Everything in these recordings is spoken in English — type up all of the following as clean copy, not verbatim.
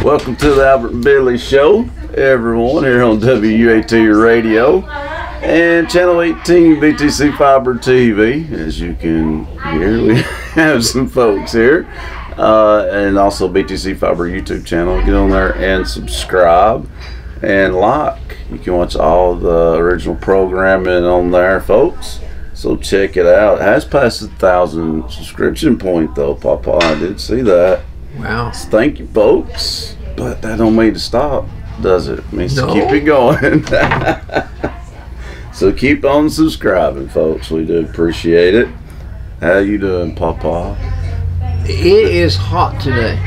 Welcome to the Albert and Billy Show, everyone, here on WUAT Radio and Channel 18 BTC Fiber TV. As you can hear, we have some folks here, and also BTC Fiber YouTube channel. Get on there and subscribe and like. You can watch all the original programming on there, folks. So check it out. It has passed 1,000 subscription point though, Papa. I did see that. Wow. So thank you, folks. But that don't mean to stop, does it? It means No. to keep it going. So keep on subscribing, folks. We do appreciate it. How you doing, Papa? It is hot today.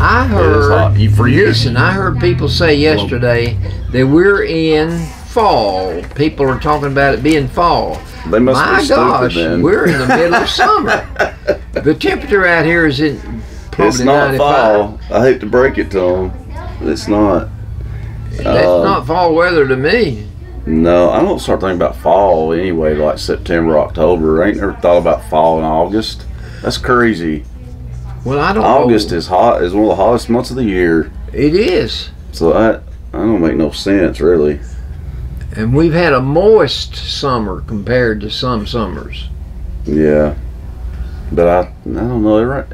I heard, hot. For you. listen, I heard people say yesterday that we're in fall. People are talking about it being fall. They must My be stupid gosh, then. we're in the middle of summer. The temperature out here is in probably It's not 95. fall. I hate to break it to them. It's not. That's not fall weather to me. No, I don't start thinking about fall anyway, like September, October. I ain't never thought about fall in August. That's crazy. Well, I don't August know. is hot. Is one of the hottest months of the year. It is. So that don't make no sense, really. And we've had a moist summer compared to some summers. Yeah, but I don't know.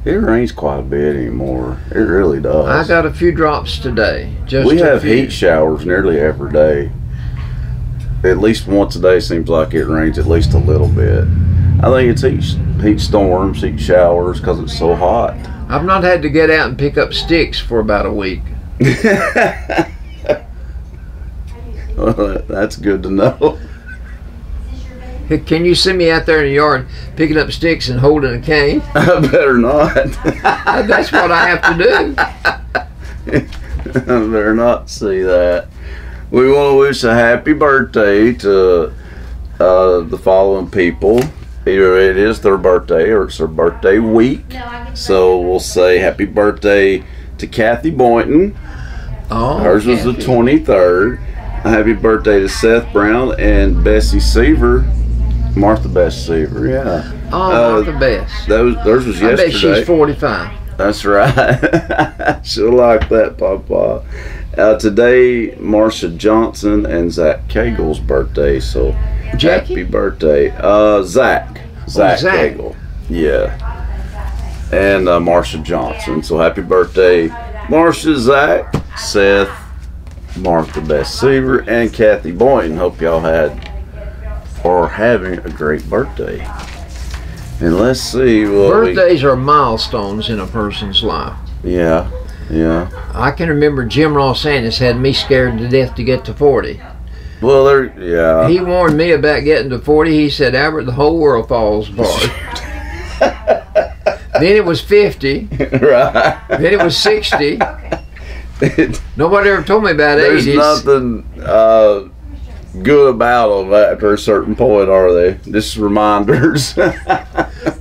It rains quite a bit anymore. It really does. I got a few drops today. We a have few. heat showers nearly every day. At least once a day seems like it rains at least a little bit. I think it's heat storms, heat showers, because it's so hot. I've not had to get out and pick up sticks for about a week. Well, that's good to know. Can you send me out there in the yard picking up sticks and holding a cane? I better not. That's what I have to do. I better not see that. We want to wish a happy birthday to the following people. Either it is their birthday or it's their birthday week. So we'll say happy birthday to Kathy Boynton. Oh, Hers was the 23rd. Happy birthday to Seth Brown and Bessie Seaver. Martha Bess Seaver, yeah. Oh, not the best. Theirs was I bet yesterday. she's 45. That's right. Should like that, Papa. Today, Marsha Johnson and Zach Cagle's birthday, so Jackie? happy birthday. Zach Zach. Cagle. Yeah. And Marsha Johnson. So happy birthday, Marsha, Zach, Seth, Martha Bess Seaver, and Kathy Boynton. Hope y'all are having a great birthday. And let's see. Birthdays are milestones in a person's life. Yeah. I can remember Jim Ross Annis had me scared to death to get to 40. Well, yeah. He warned me about getting to 40. He said, Albert, the whole world falls apart. Then it was 50. Right. Then it was 60. Nobody ever told me about 80s. There's nothing good about them after a certain point, are they? Just reminders.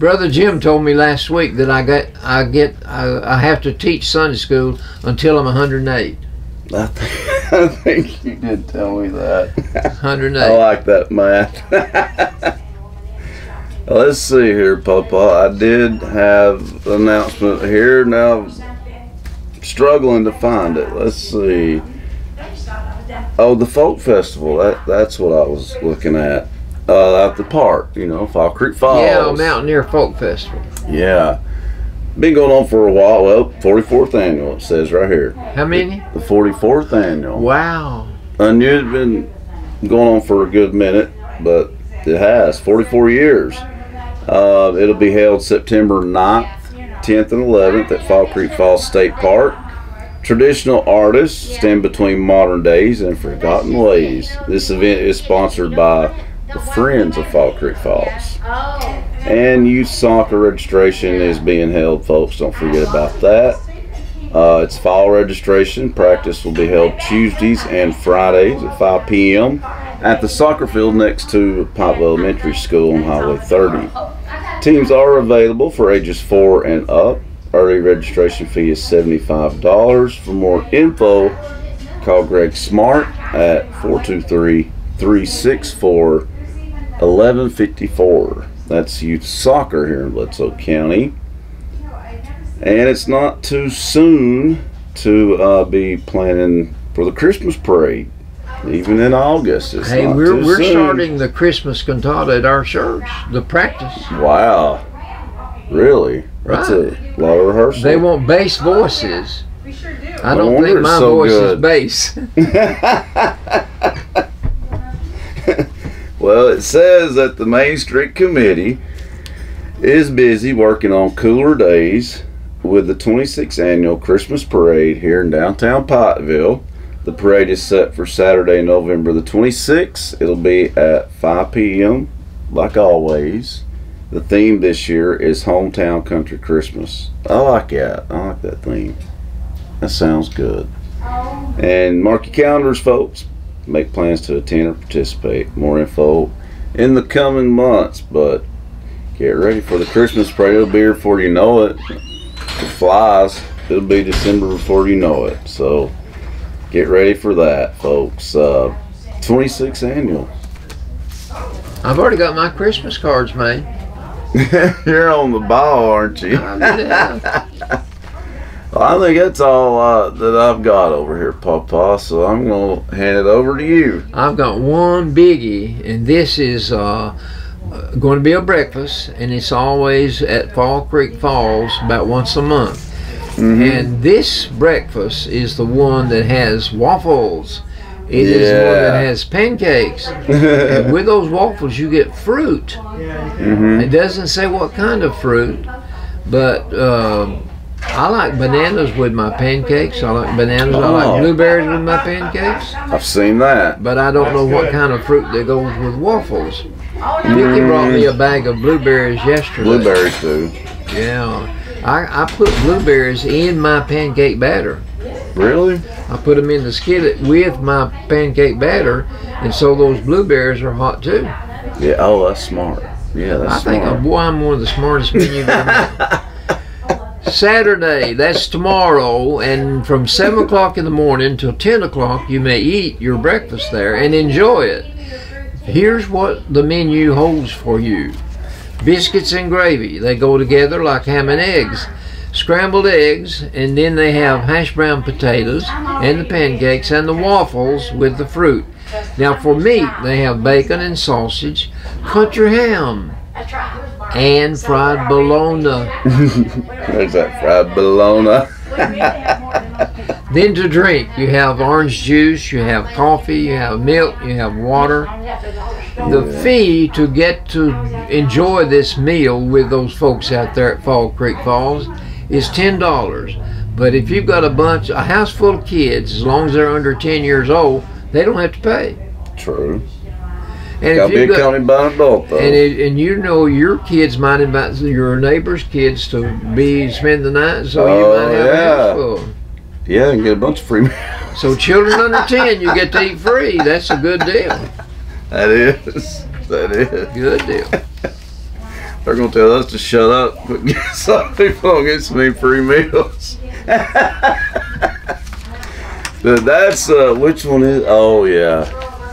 Brother Jim told me last week that I have to teach Sunday school until I'm 108. I think you did tell me that. 108. I like that math. Let's see here, Papa. I did have an announcement here. Now, struggling to find it. Let's see. Oh, the folk festival. That's what I was looking at. At the park, Fall Creek Falls. Yeah, Mountaineer Folk Festival. Yeah. Been going on for a while. Well, 44th annual, it says right here. How many? The 44th annual. Wow. I knew it had been going on for a good minute, but it has. 44 years. It'll be held September 9th, 10th, and 11th at Fall Creek Falls State Park. Traditional artists stand between modern days and forgotten ways. This event is sponsored by the Friends of Fall Creek Falls. And youth soccer registration is being held, folks. Don't forget about that. It's fall registration. Practice will be held Tuesdays and Fridays at 5 p.m. at the soccer field next to Pop Elementary School on Highway 30. Teams are available for ages 4 and up. Early registration fee is $75. For more info, call Greg Smart at 423-364-1154. That's youth soccer here in Bledsoe County. And it's not too soon to be planning for the Christmas parade. Even in August, it's Hey, not we're too soon. starting the Christmas cantata at our church. The practice. Wow, really? That's a lot of rehearsal. They want bass voices. We sure do. I No don't wonder think it's my so voice good. is bass. Well, it says that the Main Street Committee is busy working on cooler days with the 26th annual Christmas parade here in downtown Pikeville. The parade is set for Saturday, November the 26th. It'll be at 5 p.m. like always. The theme this year is Hometown Country Christmas. I like that. I like that theme. That sounds good. And mark your calendars, folks. Make plans to attend or participate. More info in the coming months, but get ready for the Christmas parade. It'll be here before you know it. It flies. It'll be December before you know it. So get ready for that, folks. 26th annual. I've already got my Christmas cards made. You're on the ball, aren't you? Yeah. Well, I think that's all that I've got over here, Papa. So I'm going to hand it over to you. I've got one biggie, and this is going to be a breakfast, and it's always at Fall Creek Falls about once a month. And this breakfast is the one that has waffles. It is the one that has pancakes. And with those waffles, you get fruit. It doesn't say what kind of fruit, but I like bananas with my pancakes. I like bananas. I like blueberries with my pancakes. I've seen that. But I don't know what kind of fruit that goes with waffles. Vicky brought me a bag of blueberries yesterday. Blueberries do. Yeah. I put blueberries in my pancake batter. Really? I put them in the skillet with my pancake batter, and so those blueberries are hot too. Yeah. Oh, that's smart. Yeah, that's I think, smart. boy, I'm one of the smartest men you've ever met. Saturday, that's tomorrow, and from 7 o'clock in the morning till 10 o'clock, you may eat your breakfast there and enjoy it. Here's what the menu holds for you. Biscuits and gravy. They go together like ham and eggs. Scrambled eggs, and then they have hash brown potatoes and the pancakes and the waffles with the fruit. Now for meat, they have bacon and sausage, country ham, and fried bologna. There's that fried bologna. Then to drink, you have orange juice, you have coffee, you have milk, you have water. The fee to get to enjoy this meal with those folks out there at Fall Creek Falls is $10. But if you've got a house full of kids, as long as they're under 10 years old, they don't have to pay. True. And Gotta be accompanied by an adult, though. and you know your kids might invite your neighbor's kids to spend the night, so you might have a house full. Yeah, and get a bunch of free meals. So children under 10, you get to eat free. That's a good deal. That is. That is. Good deal. They're going to tell us to shut up, but some people don't get some free meals. But that's, which one is, oh yeah.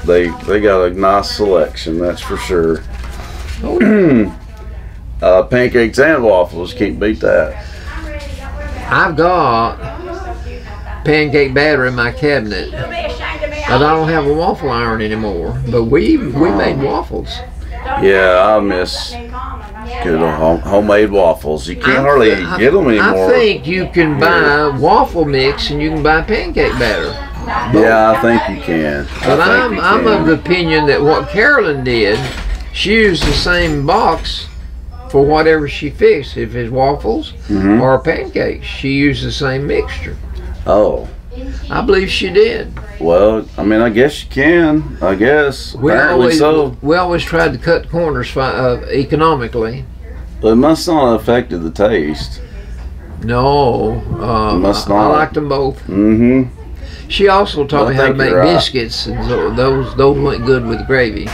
They got a nice selection, that's for sure. Pancakes and waffles, can't beat that. I've got pancake batter in my cabinet, but I don't have a waffle iron anymore. But we made waffles. Yeah, I miss good old homemade waffles. You can't hardly get them anymore. I think you can buy waffle mix and you can buy pancake batter. Yeah, I think you can. But I'm of the opinion that what Carolyn did, she used the same box for whatever she fixed. If it's waffles or pancakes, she used the same mixture. Oh. I believe she did. Well, I mean, I guess you can. I guess. Apparently so. We always tried to cut corners economically. But it must not have affected the taste. No. Must I not. liked them both. Mm-hmm. She also taught me how to make you're right. biscuits, and so those went good with gravy.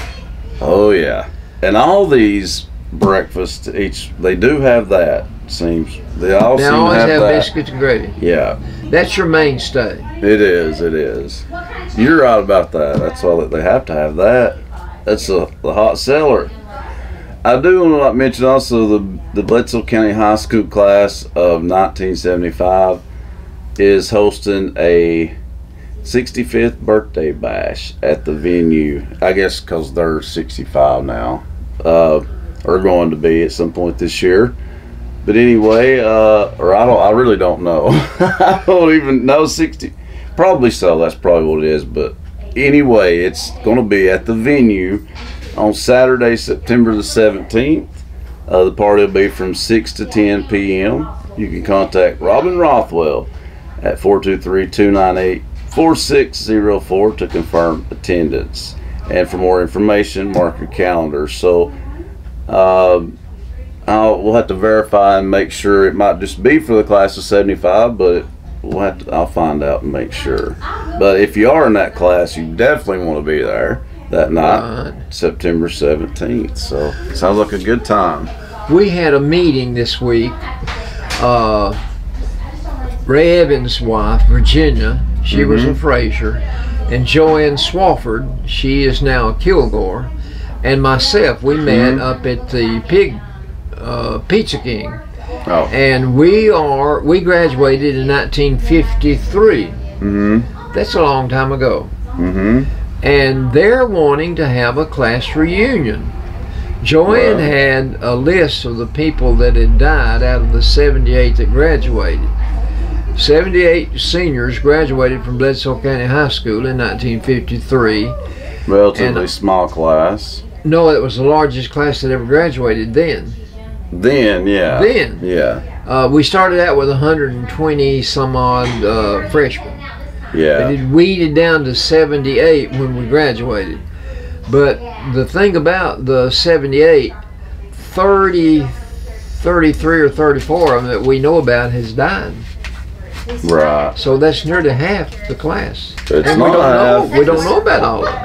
Oh yeah, and all these breakfasts, they do have that. Seems they all They seem always to have that. biscuits and gravy. Yeah, That's your mainstay. it is. It is. You're right about that. That's all that they have to have that. That's the hot seller. I do want to mention also the Bledsoe County High School class of 1975 is hosting a 65th birthday bash at the venue. I guess because they're 65 now, or going to be at some point this year. But anyway, or I really don't know. I don't even know. 60, probably so. That's probably what it is. But anyway, it's going to be at the venue on Saturday, September the 17th. The party will be from 6 to 10 p.m. You can contact Robin Rothwell at 423-298-4604 to confirm attendance. And for more information, mark your calendar. So we'll have to verify and make sure. It might just be for the class of 75, but I'll find out and make sure. But if you are in that class, you definitely want to be there that night, September 17th. So sounds like a good time. We had a meeting this week. Ray Evans' wife, Virginia, she was a Fraser, and Joanne Swafford, she is now a Kilgore, and myself, we met up at the Pizza King. Oh. And we graduated in 1953. That's a long time ago. And they're wanting to have a class reunion. Joanne had a list of the people that had died out of the 78 that graduated. 78 seniors graduated from Bledsoe County High School in 1953. Relatively small class. No, it was the largest class that ever graduated then. Yeah. Yeah. We started out with 120 some odd freshmen. Yeah. But it weeded down to 78 when we graduated. But the thing about the 78, 33 or 34 of them that we know about has died. Right. So that's nearly half the class. It's and not half. We don't know about all of them.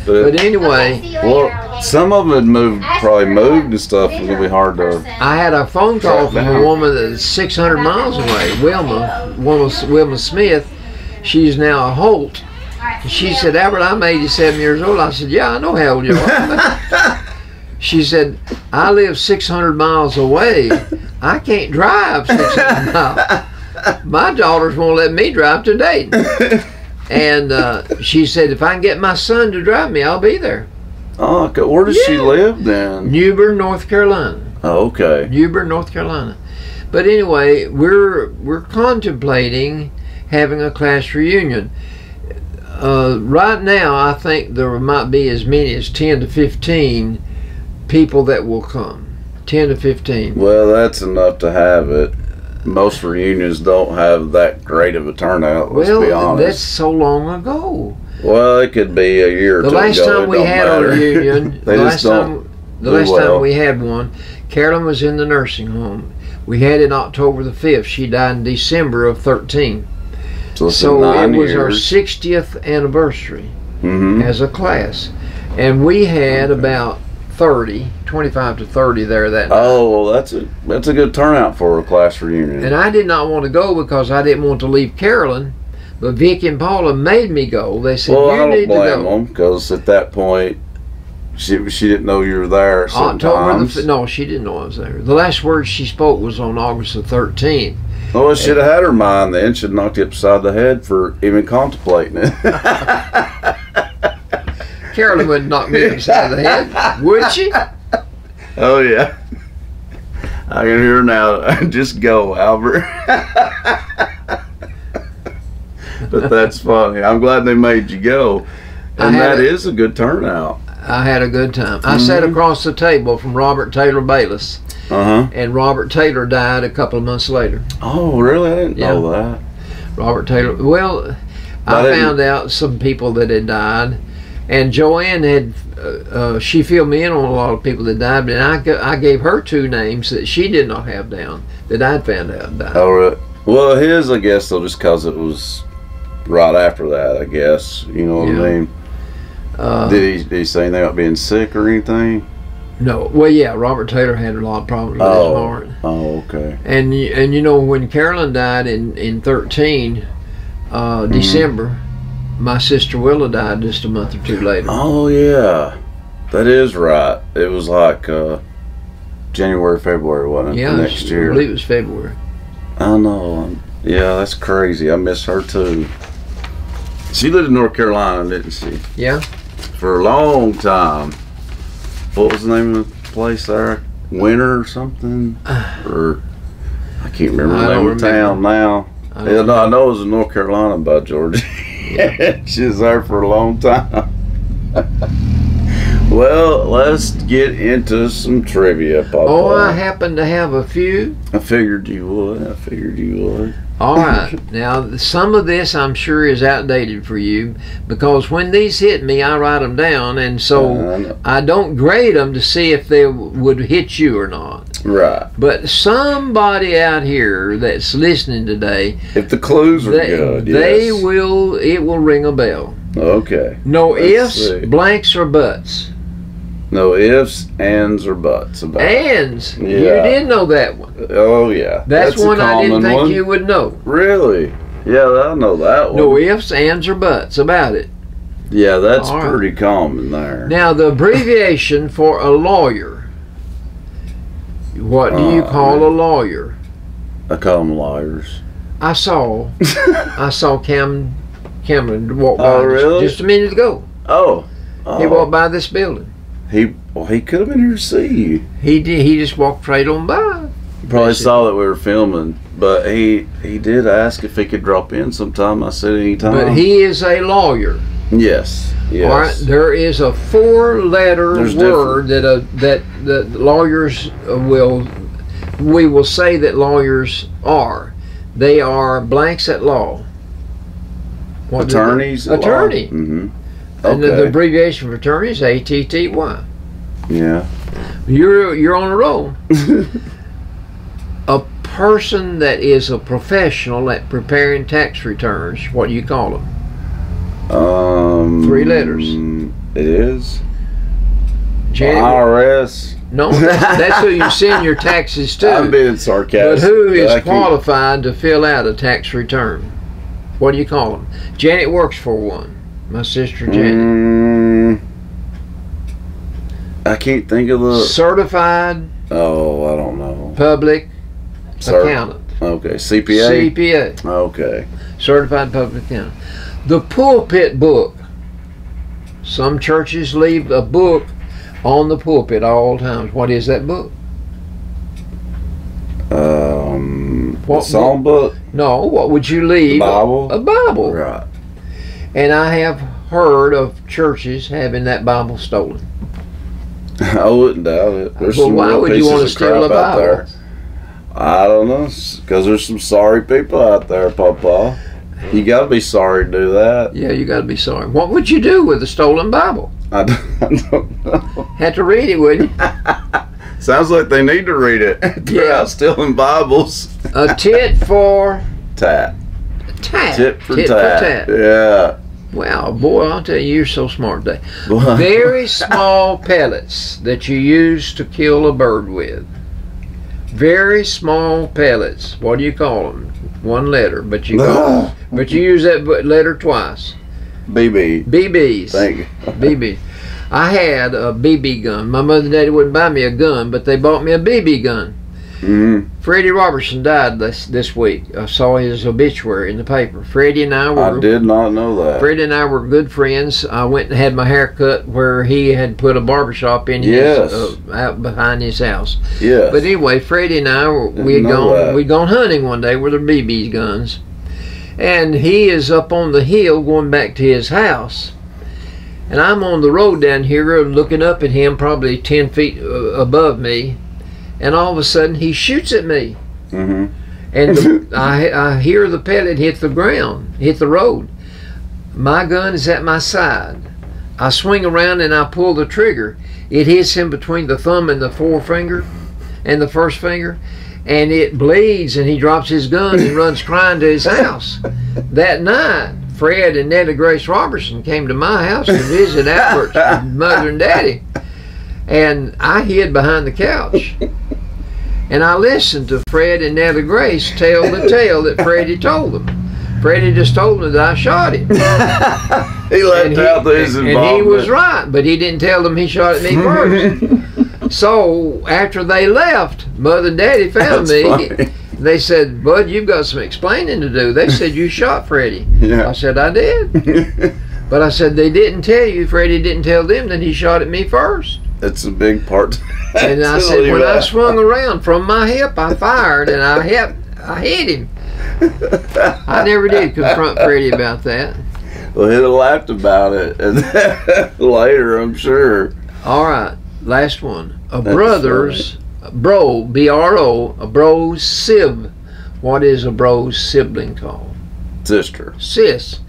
But anyway. Well, some of them had probably moved and stuff. It's going to be hard to. I had a phone call from a woman that's 600 miles away, Wilma Smith. She's now a Holt. She said, Albert, I'm 87 years old. I said, yeah, I know how old you are. She said, I live 600 miles away. I can't drive 600 miles. My daughters won't let me drive to Dayton. And she said, if I can get my son to drive me, I'll be there. Oh, okay. Where does she live then? New North Carolina. Oh, okay. New North Carolina. But anyway, we're contemplating having a class reunion. Right now, I think there might be as many as 10 to 15 people that will come. 10 to 15. Well, that's enough to have it. Most reunions don't have that great of a turnout, let's be honest. That's so long ago. Well, it could be a year or two ago. The last time we had a reunion, the last time we had one, Carolyn was in the nursing home. We had it October the 5th. She died in December of 13. So it was our 60th anniversary as a class. And we had about 25 to 30 there that night. Oh, well, that's a good turnout for a class reunion. And I did not want to go because I didn't want to leave Carolyn, but Vic and Paula made me go. They said, you need to go. Well, I don't blame them, because at that point, she didn't know you were there sometimes. No, she didn't know I was there. The last word she spoke was on August the 13th. Well, she should have had her mind then. Should have knocked you upside the head for even contemplating it. Carolyn wouldn't knock me upside the head, would she? Oh, yeah. I can hear her now. Just go, Albert. But that's funny. I'm glad they made you go. And that is a good turnout. I had a good time. I sat across the table from Robert Taylor Bayless. And Robert Taylor died a couple of months later. Oh, really? I didn't know that. Robert Taylor. Well, I found out some people that had died. And Joanne had, she filled me in on a lot of people that died, but I gave her 2 names that she did not have down, that I'd found out died. Oh, really? Well, his, I guess, though, just because it was right after that, I guess. You know what I mean? Did he say anything about being sick or anything? No. Well, yeah, Robert Taylor had a lot of problems with his heart. Oh, okay. And you know, when Carolyn died in 13, December, my sister Willa died just a month or 2 later. Oh, yeah. That is right. It was like January, February, wasn't it? Yeah, Next year. I believe it was February. I know. Yeah, that's crazy. I miss her too. She lived in North Carolina, didn't she? Yeah. For a long time. What was the name of the place there? Winter or something? Or I can't remember the name of the town now. I know it was in North Carolina by Georgia. Yeah. She was there for a long time. Well, let's get into some trivia, Papa. Oh, I happen to have a few. I figured you would. All right. Now, some of this I'm sure is outdated for you because when these hit me, I write them down, and so I don't grade them to see if they would hit you or not. Right. But somebody out here that's listening today, if the clues are good, they yes. it will ring a bell. Okay. No ifs, blanks, or buts. No ifs, ands, or buts about ands. Yeah. You did know that one. Oh yeah. That's one I didn't think you would know. Really? Yeah, I know that one. No ifs, ands, or buts about it. Yeah, that's pretty common there. Now the abbreviation for a lawyer. What do you call a lawyer? I call them lawyers. I saw Cameron walk by just a minute ago. Oh. He walked by this building. He could have been here to see you. He did. He just walked right on by. Probably saw that we were filming, but he did ask if he could drop in sometime. I said anytime. But he is a lawyer. Yes. Yes. All right. There is a 4-letter word that lawyers we will say that lawyers are. They are blanks at law. What attorneys. Attorney. Mm-hmm. Okay. And the abbreviation for attorney is ATTY. Yeah. You're on a roll. A person that is a professional at preparing tax returns, what do you call them? 3 letters. It is Janet, IRS. No, that's who you send your taxes to. I'm being sarcastic. But who is qualified to fill out a tax return? What do you call them? Janet works for one. My sister Janet. I can't think of the certified. Oh, I don't know. Public accountant. Okay, CPA. CPA. Okay. Certified public accountant. The pulpit book. Some churches leave a book on the pulpit all times. What is that book? What psalm book? No. What would you leave? The Bible. A Bible. Right. And I have heard of churches having that Bible stolen. I wouldn't doubt it. There's well, some why real would you want to steal a Bible? out there. I don't know, because there's some sorry people out there, Papa. You got to be sorry to do that. Yeah, you got to be sorry. What would you do with a stolen Bible? I don't know. Have to read it, wouldn't you? Sounds like they need to read it. They're out stealing Bibles. A tit for tat. Tat. Tit for tat. Yeah. Wow, boy, I'll tell you, you're so smart today. Very small pellets that you use to kill a bird with. Very small pellets. What do you call them? 1 letter, but you use that letter twice. BB. BBs. Thank you. BB. I had a BB gun. My mother and daddy wouldn't buy me a gun, but they bought me a BB gun. Mm-hmm. Freddie Robertson died this week. I saw his obituary in the paper. Freddie and I were... I did not know that. Freddie and I were good friends. I went and had my hair cut where he had put a barbershop in his out behind his house. Yes. But anyway, Freddie and I we'd gone hunting one day with our BB guns, and he is up on the hill going back to his house, and I'm on the road down here looking up at him, probably 10 feet above me. And all of a sudden, he shoots at me. Mm-hmm. And I hear the pellet hit the ground, hit the road. My gun is at my side. I swing around and I pull the trigger. It hits him between the thumb and the forefinger and the first finger. And it bleeds, and he drops his gun and runs crying to his house. That night, Fred and Netta Grace Robertson came to my house to visit Albert's mother and daddy. And I hid behind the couch. And I listened to Fred and Netta Grace tell the tale that Freddie told them. Freddie just told me that I shot him. He left out his involvement. And he was right, but he didn't tell them he shot at me first. So after they left, Mother and Daddy found me. Funny. They said, "Bud, you've got some explaining to do." They said, "You shot Freddie." Yeah. I said, "I did." But I said, "They didn't tell you. Freddie didn't tell them that he shot at me first." It's a big part. And I said, when I swung around from my hip, I fired, and I hit him. I never did confront Freddie about that. Well, he'd have laughed about it later, I'm sure. All right, last one. A brother's, bro, B-R-O, a bro's sib. What is a bro's sibling called? Sister. Sis.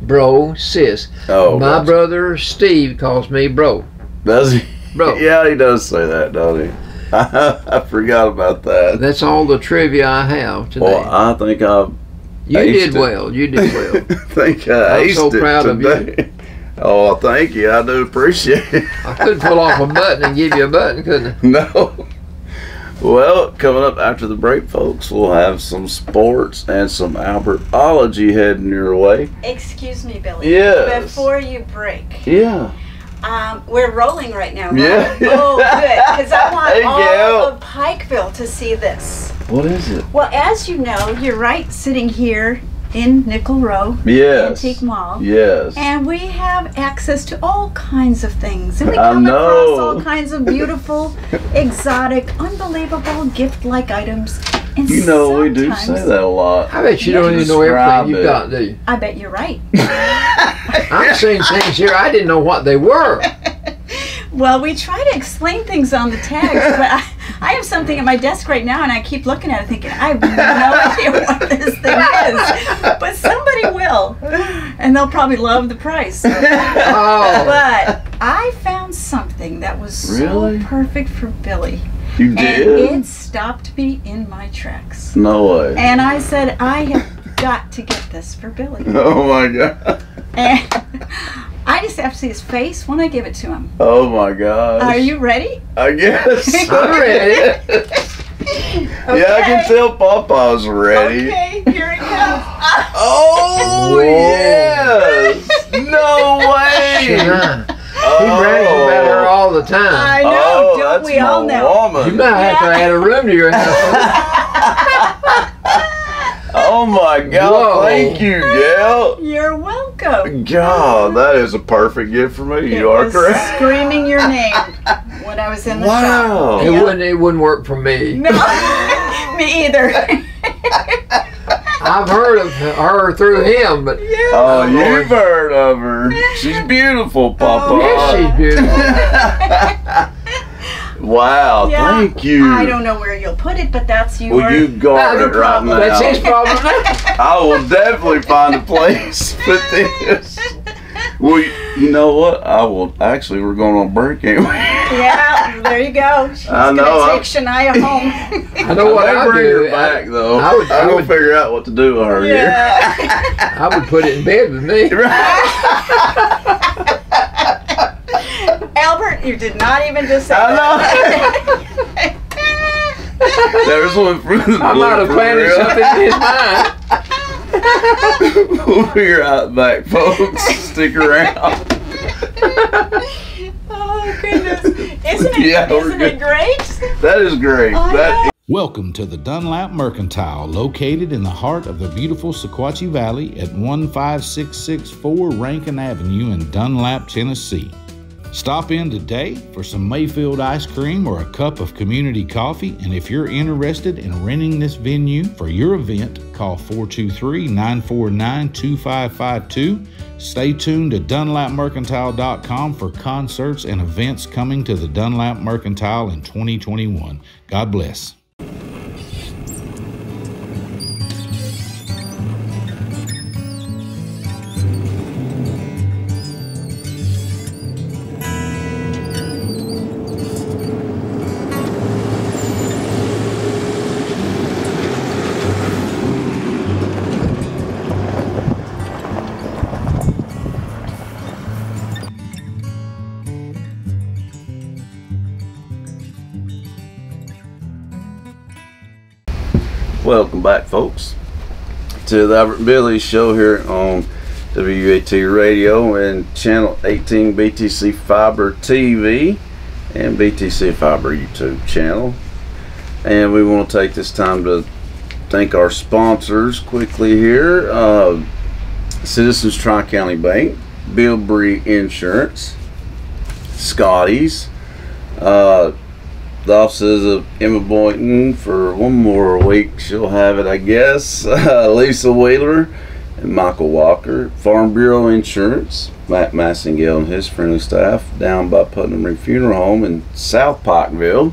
Bro, sis. Oh, My brother Steve calls me bro. Does he? Bro. Yeah, he does say that, don't he? I forgot about that. That's all the trivia I have today. Well, I think You did well. You did well. I think I I'm aced so it proud of today. you. Oh, thank you. I do appreciate it. I could pull off a button and give you a button, couldn't I? No. Well, coming up after the break, folks, we'll have some sports and some Albertology heading your way. Excuse me, Billy. Yes. Before you break. Yeah. We're rolling right now, right? Yeah. Oh, good. Because I want There you all go. of Pikeville to see this. What is it? Well, as you know, you're right sitting here in Nickel Row Yes. Antique Mall. Yes. And we have access to all kinds of things. And we I come know. across all kinds of beautiful, exotic, unbelievable gift-like items. And You know, we do sometimes- say that a lot. I bet you don't even know everything you've got, do you? I bet you're right. I've seen things here I didn't know what they were. Well, we try to explain things on the tags, but I have something at my desk right now, and I keep looking at it thinking, I have no idea what this thing is. But somebody will, and they'll probably love the price. Oh. But I found something that was Really? so perfect for Billy. You did? And it stopped me in my tracks. No way. And I said, I have got to get this for Billy. Oh my God. And I just have to see his face when I give it to him. Oh my gosh. Are you ready? I guess. I'm ready. Yeah, I can tell Papa's ready. Okay, here it comes. Oh, Whoa. yes. No way. He brags about her all the time. I know, Oh, don't that's we all my know? woman. You might have to add a room to your house. Oh my God. Whoa. Thank you, Gail. You're welcome. God, that is a perfect gift for me. You It are was correct. screaming your name when I was in the Wow. shop. It Yep. it wouldn't work for me. No, me either. I've heard of her through him, but Oh, you've heard of her. She's beautiful, Papa. yes, she's beautiful. Wow, Yeah. thank you. I don't know where you'll put it, but that's your. Well, you guard No it right problem. now. That's his problem. I will definitely find a place for this. Well, you know what? I will. Actually, we're going on break, ain't we? Yeah, there you go. She's I know, gonna take Shania home. I know what I I may bring do. her back though. I would- I'm gonna figure out what to do with her here. Yeah. I would put it in bed with me. Albert, you did not even just say I that. There's one for the I might have planted something in his mind. We'll figure out back, folks. Stick around. Oh goodness! Isn't it? Yeah, we're isn't good. it great? That is great. I That know. Welcome to the Dunlap Mercantile, located in the heart of the beautiful Sequatchie Valley at 15664 Rankin Avenue in Dunlap, Tennessee. Stop in today for some Mayfield ice cream or a cup of community coffee, and if you're interested in renting this venue for your event, call 423-949-2552. Stay tuned to DunlapMercantile.com for concerts and events coming to the Dunlap Mercantile in 2021. God bless. Welcome back, folks. to the Albert and Billy Show here on WUAT Radio and Channel 18 BTC Fiber TV and BTC Fiber YouTube channel. And we want to take this time to thank our sponsors quickly here. Citizens Tri-County Bank, Bilbrey Insurance, Scotty's, the offices of Emma Boynton for one more week. She'll have it, I guess. Lisa Wheeler and Michael Walker. Farm Bureau Insurance, Matt Massingale and his friendly staff down by Putnam Reed Funeral Home in South Pikeville.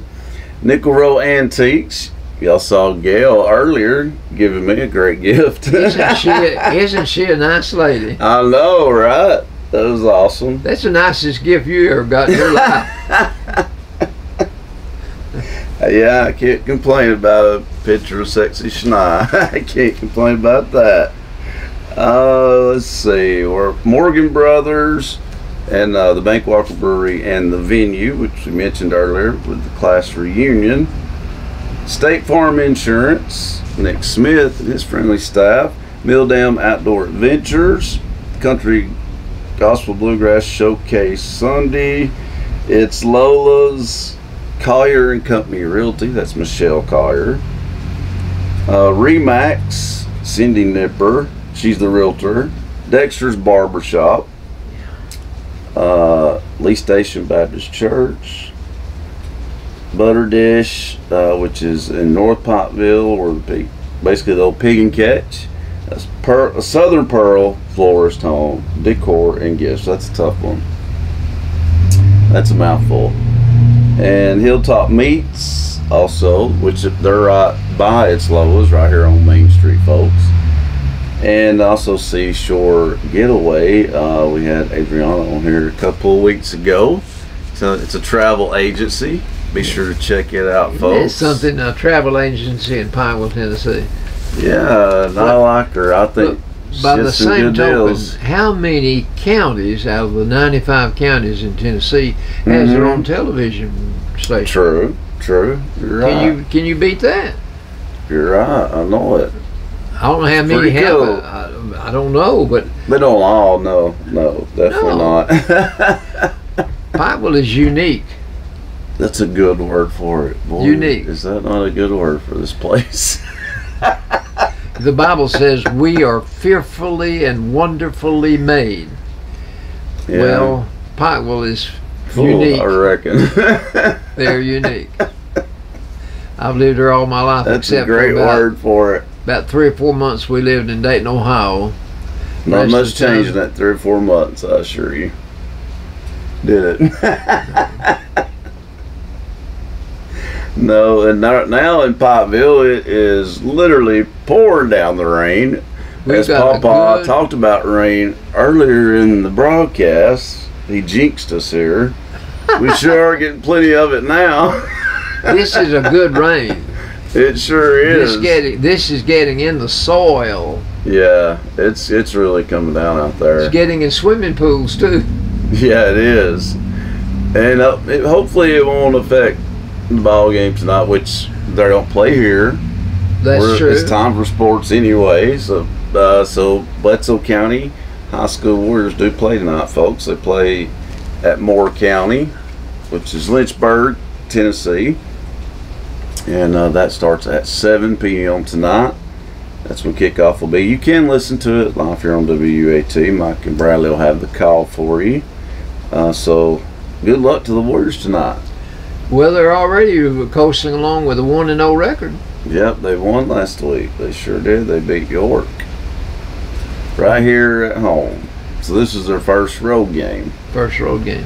Nickel Row Antiques. Y'all saw Gail earlier giving me a great gift. Isn't she a nice lady? I know, right? That was awesome. That's the nicest gift you ever got in your life. Yeah, I can't complain about a picture of sexy Shania. I can't complain about that. Let's see. We're Morgan Brothers and the Bankwalker Brewery and the venue, which we mentioned earlier with the class reunion. State Farm Insurance, Nick Smith and his friendly staff. Milldam Outdoor Adventures, Country Gospel Bluegrass Showcase Sunday. It's Lola's Collier and Company Realty, that's Michelle Collier. Remax, Cindy Nipper, she's the realtor. Dexter's Barbershop, Lee Station Baptist Church, Butter Dish, which is in North Pikeville, or basically the old Pig and Catch. That's a Southern Pearl Florist Home, Decor and Gifts. That's a tough one. That's a mouthful. And Hilltop Meats also, which they're right by its Lowe's right here on Main Street, folks. And also Seashore Getaway. We had Adriana on here a couple of weeks ago. So it's a travel agency. Be sure to check it out, folks. It's something, a travel agency in Pineville, Tennessee. Yeah, and I like her. I think by the same token, how many counties out of the 95 counties in Tennessee has their own television station? True. You're right. Can you beat that? You're right. I know it. I don't know how many have. Cool. I don't know, but they don't all. No, definitely not. Pikeville is unique. That's a good word for it. Boy, unique. Is that not a good word for this place? The Bible says we are fearfully and wonderfully made. Yeah. Well, Pikeville is unique. I reckon. They're unique. I've lived there all my life. That's except a great word for it. About 3 or 4 months we lived in Dayton, Ohio. Not much change in that 3 or 4 months, I assure you. Did it? No, and now in Pikeville it is literally pouring down the rain. As Papa talked about rain earlier in the broadcast, he jinxed us here. We sure are getting plenty of it now. This is a good rain. It sure is. This is getting in the soil. Yeah, it's really coming down out there. It's getting in swimming pools too. Yeah, it is. And hopefully it won't affect the ball game tonight, which they don't play here. That's true. It's time for sports anyway. So Bledsoe County High School Warriors do play tonight, folks. They play at Moore County, which is Lynchburg, Tennessee, and that starts at 7 p.m. tonight. That's when kickoff will be. You can listen to it live here on WUAT. Mike and Bradley will have the call for you. So good luck to the Warriors tonight. Well, they're already coasting along with a 1-0 record. Yep, they won last week. They sure did. They beat York right here at home. So this is their first road game. First road game.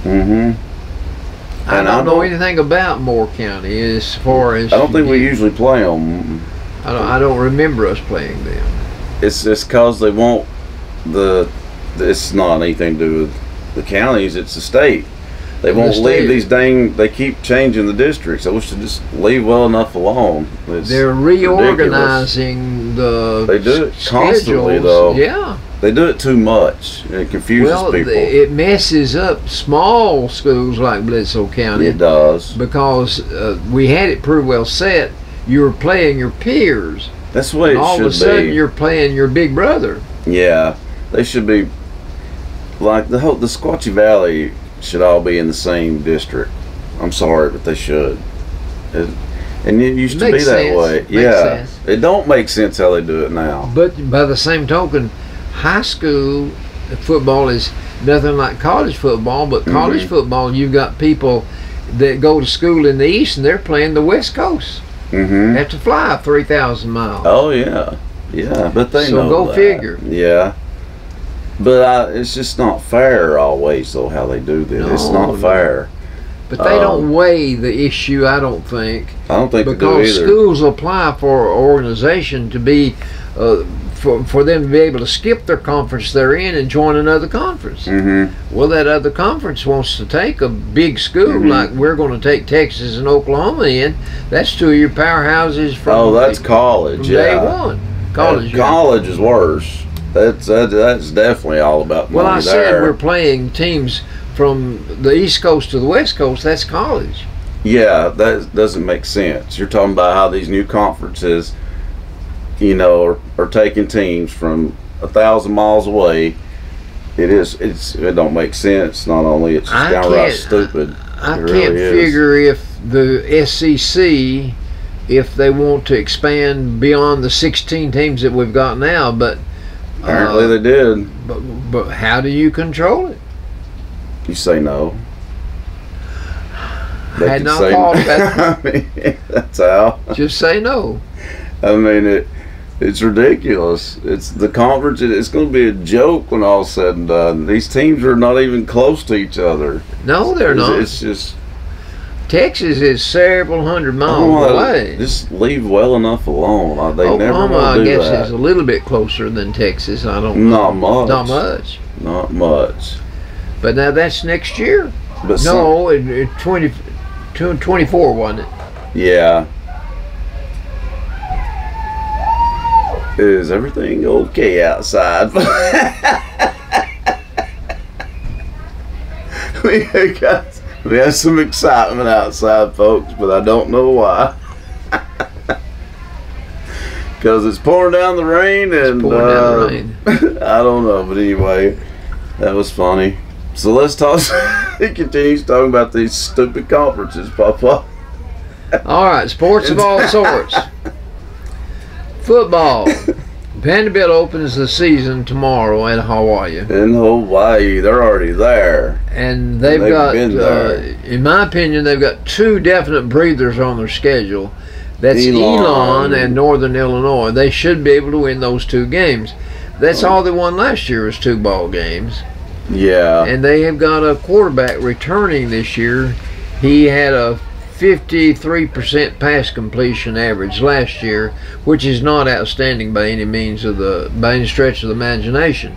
Mm-hmm. I don't know anything about Moore County as far as. I don't think we usually play them. I don't remember us playing them. It's because they want it's not anything to do with the counties. It's the state. They won't leave these they keep changing the districts. I wish they just leave well enough alone. They're reorganizing They do it constantly, though. Yeah. They do it too much. It confuses people. It messes up small schools like Bledsoe County. It does. Because we had it pretty well set. You were playing your peers. That's the way it And all should of a sudden, be. you're playing your big brother. Yeah, they should be like the Sequatchie Valley should all be in the same district. I'm sorry, but they should. And it used to be Makes that sense. way. Makes Yeah, sense. it don't make sense how they do it now. But by the same token, high school football is nothing like college football. But college football, you've got people that go to school in the east and they're playing the west coast. Mm-hmm. Have to fly 3,000 miles. Oh yeah, yeah, but they So know go that. figure. Yeah, but it's just not fair always though how they do this. It's No, not fair. But they don't weigh the issue, I don't think. I don't think they do Because either. schools apply for an organization to be, for them to be able to skip their conference they're in and join another conference. Mm-hmm. Well, that other conference wants to take a big school like we're going to take Texas and Oklahoma in. That's two of your powerhouses from, Oh, that's college. from Yeah, day one. College. yeah. College is worse. That's definitely all about money Well, I said there. we're playing teams from the East Coast to the West Coast. That's college. Yeah, that doesn't make sense. You're talking about how these new conferences, are taking teams from 1,000 miles away. It don't make sense. Not only it's just downright stupid. I It can't really is. figure if the SEC, if they want to expand beyond the 16 teams that we've got now, but Apparently they did. but how do you control it? You say no. They Had could not say thought of that. I mean, that's how. Just say no. I mean, it's ridiculous. It's the conference. It's going to be a joke when all's said and done. These teams are not even close to each other. No, they're not. It's just Texas is several hundred miles Oklahoma, away. just leave well enough alone. They never Oklahoma, will I do guess, that. is a little bit closer than Texas. I don't know. Not much. Not much. Not much. But now that's next year. But No, it 24, wasn't it? yeah. Is everything okay outside? we have some excitement outside, folks, but I don't know why. Because it's pouring down the rain, and pouring down the rain. I don't know, but anyway, that was funny. So let's talk. He continues talking about these stupid conferences, Papa. All right, sports of all sorts. Football. Vanderbilt opens the season tomorrow in Hawaii. In Hawaii, they're already there. And they've They've got, been there. in my opinion, they've got two definite breathers on their schedule. That's Elon and Northern Illinois. They should be able to win those two games. That's all they won last year was 2 ball games. Yeah. And they have got a quarterback returning this year. He had a 53% pass completion average last year, which is not outstanding by any means by any stretch of the imagination.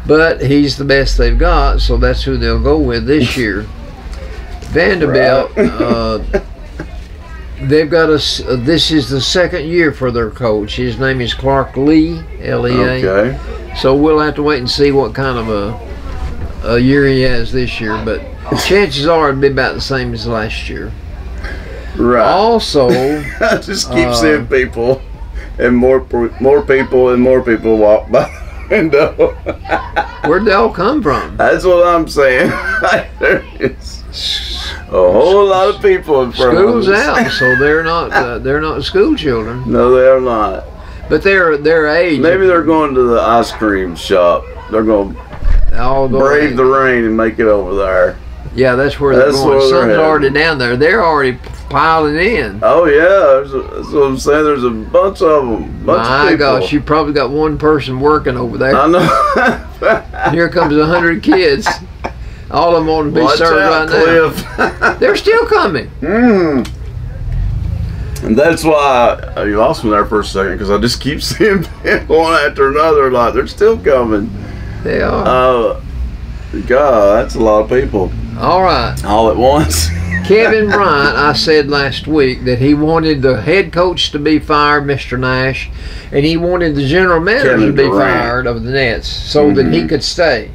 But he's the best they've got, so that's who they'll go with this year. Vanderbilt, they've got this is the second year for their coach. His name is Clark Lee, L-E-A. Okay. So we'll have to wait and see what kind of a year he has this year, but chances are it'll be about the same as last year. Right. Also, I just keep seeing people, and more people and more people walk by the window. where'd they all come from? That's what I'm saying. There is a whole lot of people in front School's of us. out, so they're not school children, No, they are not. but their age. Maybe they're going to the ice cream shop. They're going to all going. brave the rain and make it over there. Yeah, that's where they're That's going. where they're Sun's headed. already down there. They're already piling in. Oh yeah, that's what I'm saying. There's a bunch of them. Bunch of My people. gosh, you probably got one person working over there. I know. Here comes 100 kids. All of them want to be Watch served out, right now. Cliff. They're still coming. And that's why you lost me there for a second, because I just keep seeing people one after another. Like they're still coming. They are. God, that's a lot of people All right. all at once. Kevin Bryant, I said last week that he wanted the head coach to be fired, Mr. Nash, and he wanted the general manager Kevin to be Durant. fired of the Nets so that he could stay.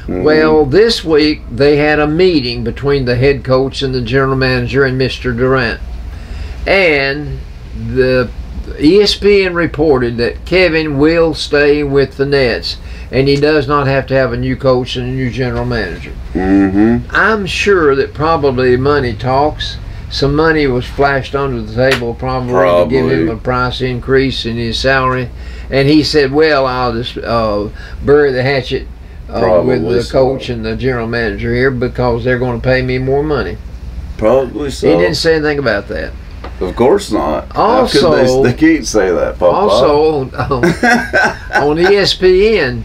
Well, this week they had a meeting between the head coach and the general manager and Mr. Durant. And the ESPN reported that Kevin will stay with the Nets, and he does not have to have a new coach and a new general manager. I'm sure that probably money talks. Some money was flashed under the table probably to give him a price increase in his salary. And he said, well, I'll just bury the hatchet with the coach and the general manager here because they're going to pay me more money. Probably so. He didn't say anything about that. Of course not. Also, they can't say that, Papa. Also, on ESPN,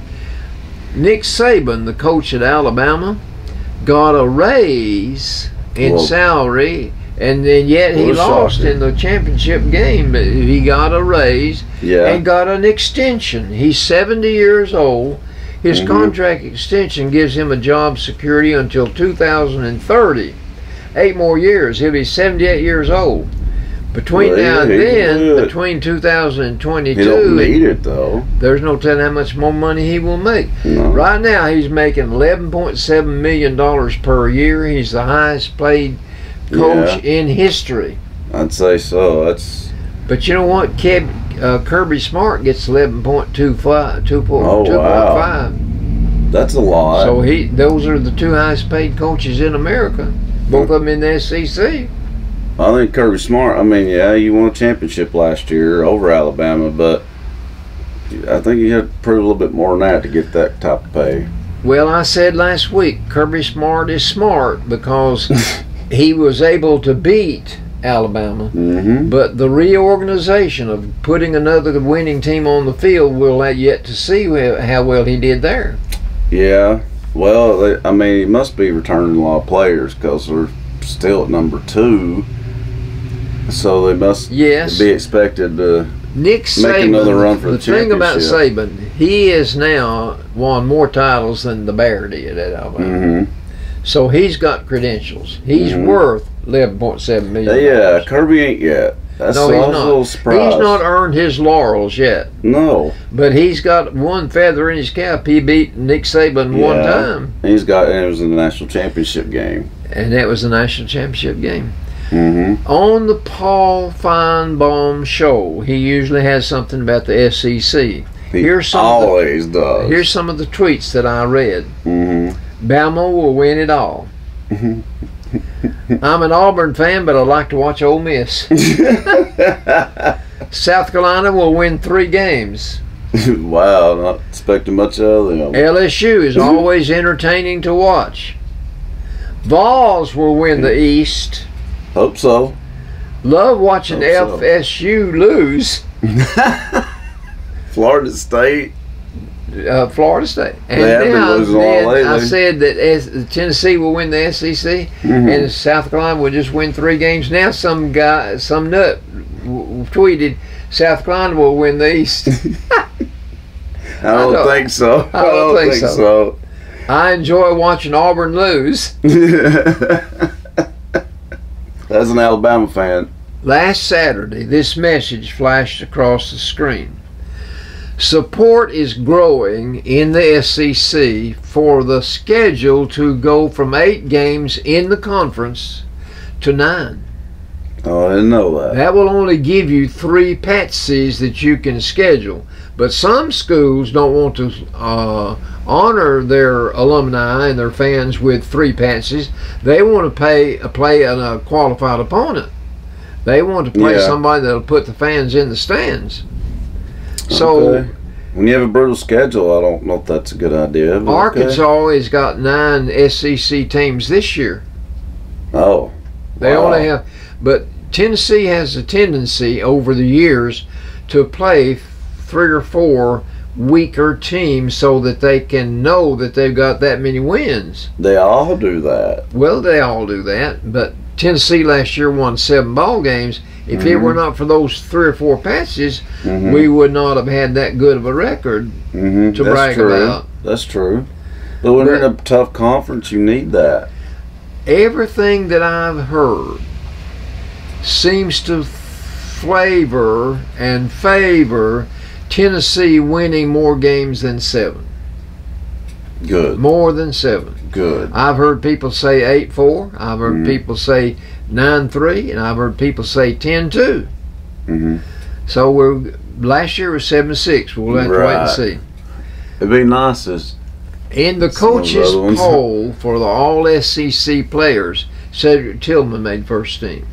Nick Saban, the coach at Alabama, got a raise in salary, and then yet he lost in the championship game. But he got a raise and got an extension. He's 70 years old. His contract extension gives him a job security until 2030. 8 more years. He'll be 78 years old. Between now and then, between 2022, he don't need it though. There's no telling how much more money he will make. No. Right now, he's making $11.7 million per year. He's the highest paid coach in history. I'd say so. But you know what? Kirby Smart gets 11.25, 2.5. Wow. That's a lot. So those are the 2 highest paid coaches in America. Both of them in the SEC. I think Kirby Smart, I mean, you won a championship last year over Alabama, but I think you had to prove a little bit more than that to get that type of pay. Well, I said last week, Kirby Smart is smart because he was able to beat Alabama, but the reorganization of putting another winning team on the field, we'll have yet to see how well he did there. Yeah, well, I mean, he must be returning a lot of players because they're still at number 2. So they must be expected to Nick Saban, make another run for the championship. thing about Saban, he has now won more titles than the Bear did at Alabama. So he's got credentials. He's worth $11.7 million. Yeah, Kirby ain't yet. That's no, he's a little surprise. He's not earned his laurels yet. No. But he's got one feather in his cap. He beat Nick Saban one time. And it was in the national championship game. And that was the national championship game. On the Paul Feinbaum show, he usually has something about the SEC. He always does. Here's some of the tweets that I read. Bama will win it all. I'm an Auburn fan, but I like to watch Ole Miss. South Carolina will win 3 games. Wow, not expecting much out of them. LSU is always entertaining to watch. Vols will win the East. Hope so. Love watching FSU lose. Florida State. Florida State. And they have been losing all lately. I said that Tennessee will win the SEC, and South Carolina will just win 3 games. Now some nut tweeted South Carolina will win the East. I don't think so. I don't think so. I enjoy watching Auburn lose. As an Alabama fan. Last Saturday, this message flashed across the screen. Support is growing in the SEC for the schedule to go from 8 games in the conference to 9. Oh, I didn't know that. That will only give you 3 patsies that you can schedule. But some schools don't want to honor their alumni and their fans with 3 patsies. They want to play a qualified opponent. They want to play somebody that'll put the fans in the stands. So when you have a brutal schedule, I don't know if that's a good idea. Arkansas has got 9 SEC teams this year. Oh, they only have, but Tennessee has a tendency over the years to play 3 or 4 weaker teams so that they can know that they've got that many wins. They all do that. Well, they all do that, but Tennessee last year won 7 ball games. If it were not for those 3 or 4 patches, we would not have had that good of a record to brag about. That's true. But when you're in a tough conference, you need that. Everything that I've heard seems to favor Tennessee winning more games than 7. Good. More than 7. Good. I've heard people say 8-4. I've heard people say 9-3, and I've heard people say 10-2. So last year was 7-6. We'll have to wait and see. It'd be nice as in the coaches poll for the All SEC players. Cedric Tillman made first team.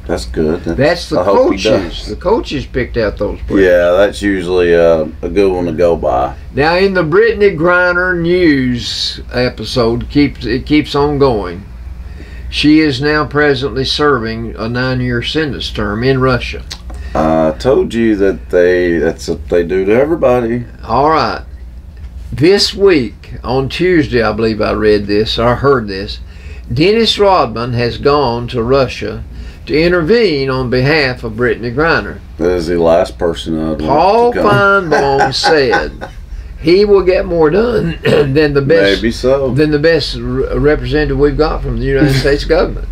That's good. That's the coaches. The coaches picked out those players. Yeah, that's usually a good one to go by. Now, in the Brittany Griner news episode, it keeps on going. She is now presently serving a 9-year sentence term in Russia. I told you that that's what they do to everybody. All right. This week, on Tuesday, I believe I read this, or heard this, Dennis Rodman has gone to Russia to intervene on behalf of Brittany Griner. That is the last person I'd Paul Feinbaum said he will get more done than the best. Maybe so. Than the best representative we've got from the United States government.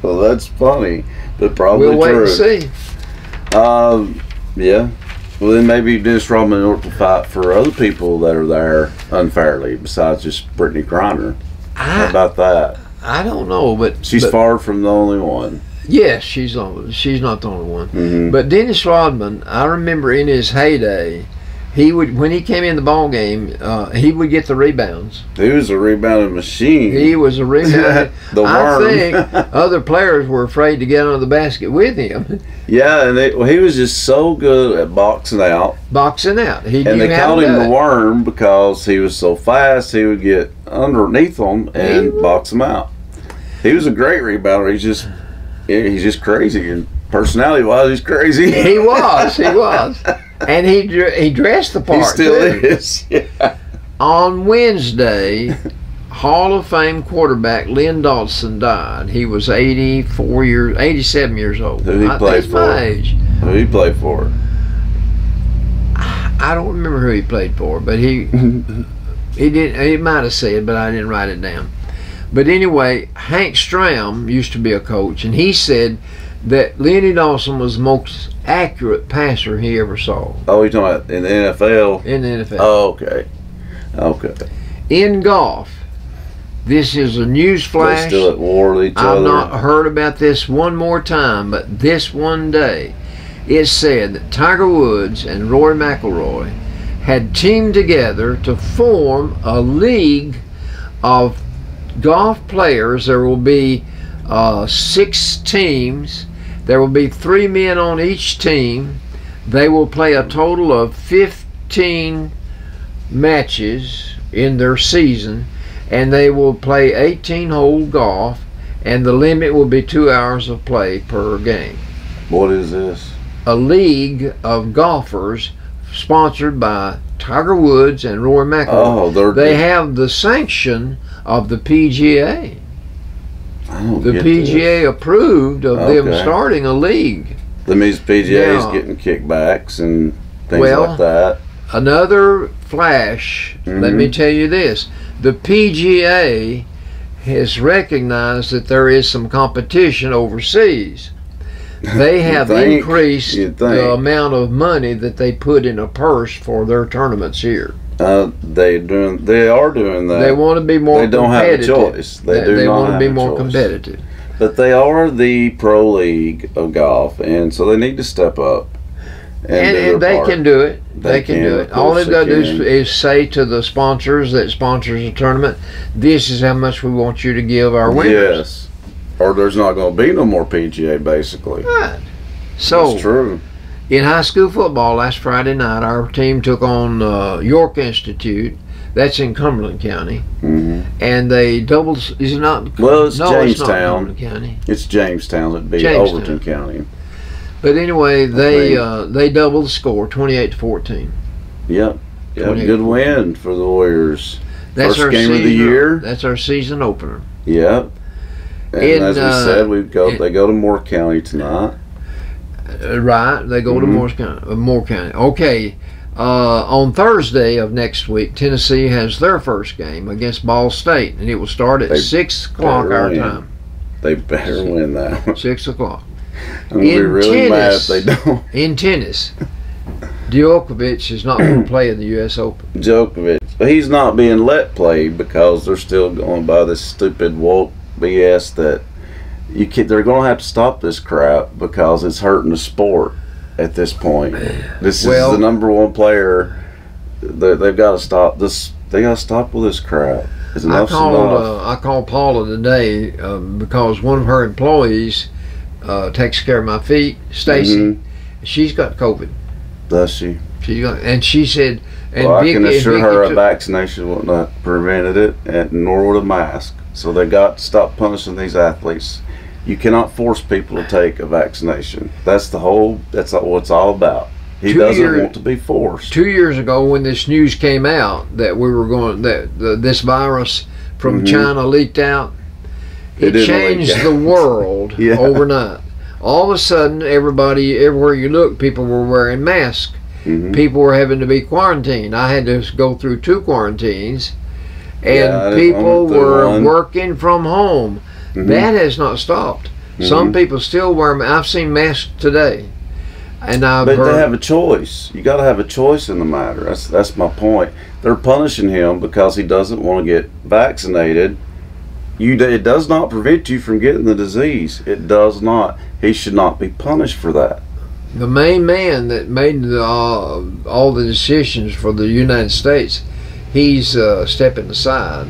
Well, that's funny, but probably we'll wait true. and see. Yeah. Well, then maybe Dennis Rodman ought to fight for other people that are there unfairly, besides just Brittany Griner. How about that? I don't know, but she's far from the only one. Yes, she's not the only one. Mm-hmm. But Dennis Rodman, I remember in his heyday, when he came in the ball game, he would get the rebounds. He was a rebounding machine. He was a rebounding. The worm. I think other players were afraid to get under the basket with him. Yeah, and he was just so good at boxing out. Boxing out. And they called him the worm because he was so fast. He would get underneath them and box them out. He was a great rebounder. He's just crazy, and personality-wise, he's crazy. He was. And he dressed the part. He still is. Yeah. On Wednesday, Hall of Fame quarterback Lynn Dodson died. He was 87 years old. Who he played for? My age. Who he played for? I don't remember who he played for, but he did. He might have said, but I didn't write it down. But anyway, Hank Stram used to be a coach, and he said that Lenny Dawson was the most accurate passer he ever saw. Oh, you're talking about in the NFL? In the NFL. Oh, okay. Okay. In golf, this is a news flash. They're still at war with each other. I've not heard about this one more time, but this one day, it said that Tiger Woods and Rory McIlroy had teamed together to form a league of golf players. There will be 6 teams. There will be 3 men on each team. They will play a total of 15 matches in their season, and they will play 18-hole golf, and the limit will be 2 hours of play per game. What is this? A league of golfers sponsored by Tiger Woods and Rory McIlroy. Oh, they have the sanction of the PGA. The PGA approved of them starting a league. That means PGA is getting kickbacks and things like that. Another flash, let me tell you this. The PGA has recognized that there is some competition overseas. They have increased the amount of money that they put in a purse for their tournaments here. They are doing that. They want to be more competitive. They don't have a choice. They want to be more competitive. But they are the pro league of golf, and so they need to step up. And they can do it. They can do it. All they've got to do is say to the sponsors that sponsors the tournament, this is how much we want you to give our winners. Yes. Or there's not going to be no more PGA, basically. Right. So, that's true. In high school football last Friday night, our team took on York Institute. That's in Cumberland County. And they doubled. Is it not? Well, it's no, Jamestown. It's not Cumberland County. It's Jamestown. It'd be Overton County. But anyway, they doubled the score, 28-14. Yep. Good win for the Warriors. That's First game of the year. That's our season opener. Yep. And as we said, they go to Moore County tonight. Right, they go to Moore County. Okay, on Thursday of next week, Tennessee has their first game against Ball State, and it will start at 6 o'clock our time. They better win that one. 6 o'clock. I'm going to be really mad if they don't. In tennis, Djokovic is not going to play in the U.S. Open. Djokovic, but he's not being let play because they're still going by this stupid woke BS that they're going to have to stop this crap because it's hurting the sport. at this point. This Well- is the number one player. They've got to stop this. They got to stop with this crap. It's enough's enough. I called Paula today because one of her employees takes care of my feet, Stacy. Mhm. She's got COVID. Does she? And she said, and Well, I Vicky, can and assure Vicky her a took- vaccination wouldn't have prevented it, and nor would a mask. So they got to stop punishing these athletes. You cannot force people to take a vaccination. That's what it's all about. He 2 doesn't years- want to be forced. 2 years ago, when this news came out that we were going this virus from Mhm. China leaked out, It it didn't changed leak the out. world Yeah. overnight. All of a sudden, everybody, everywhere you look, people were wearing masks. Mhm. People were having to be quarantined. I had to go through 2 quarantines, and Yeah, I people went through were one. working from home. Mhm. That has not stopped. Some Mhm. people still wear. I've seen masks today, and I've But heard. they have a choice. You got to have a choice in the matter. That's my point. They're punishing him because he doesn't want to get vaccinated. It does not prevent you from getting the disease. It does not. He should not be punished for that. The main man that made all the decisions for the United States, he's stepping aside.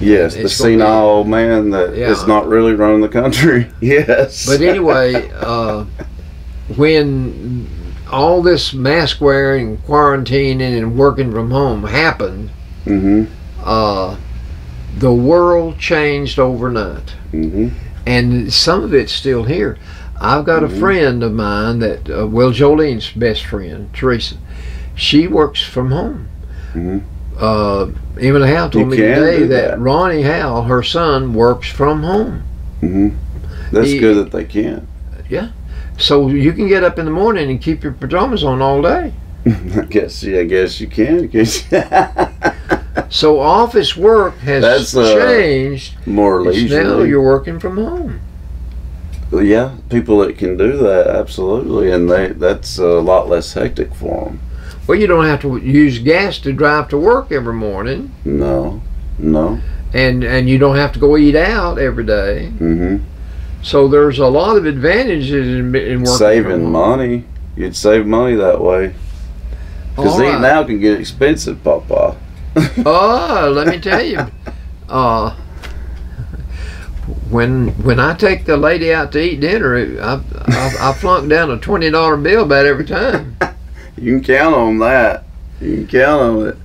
Yes, the It's gonna be- senile old man that is Yeah. not really running the country. Yes. But anyway, when all this mask wearing, quarantining, and working from home happened, Mm-hmm. the world changed overnight. Mm-hmm. And some of it's still here. I've got a friend of mine that, Jolene's best friend, Teresa, she works from home. Mm-hmm. Even Hal told You me can today do that that. Ronnie Hal, her son, works from home. Mm-hmm. That's He- good that they can. So you can get up in the morning and keep your pajamas on all day. I guess you can. So office work has That's, changed. More It's now leisurely. you're working from home. Yeah, people that can do that, absolutely, and that's a lot less hectic for them. Well, you don't have to use gas to drive to work every morning, No. and you don't have to go eat out every day. Mm-hmm. So there's a lot of advantages in working from Saving home. money. You'd save money that way. Because All eating right. out can get expensive, Papa. Oh, let me tell you, when I take the lady out to eat dinner, I flunk down a $20 bill about every time. You can count on that. You can count on it.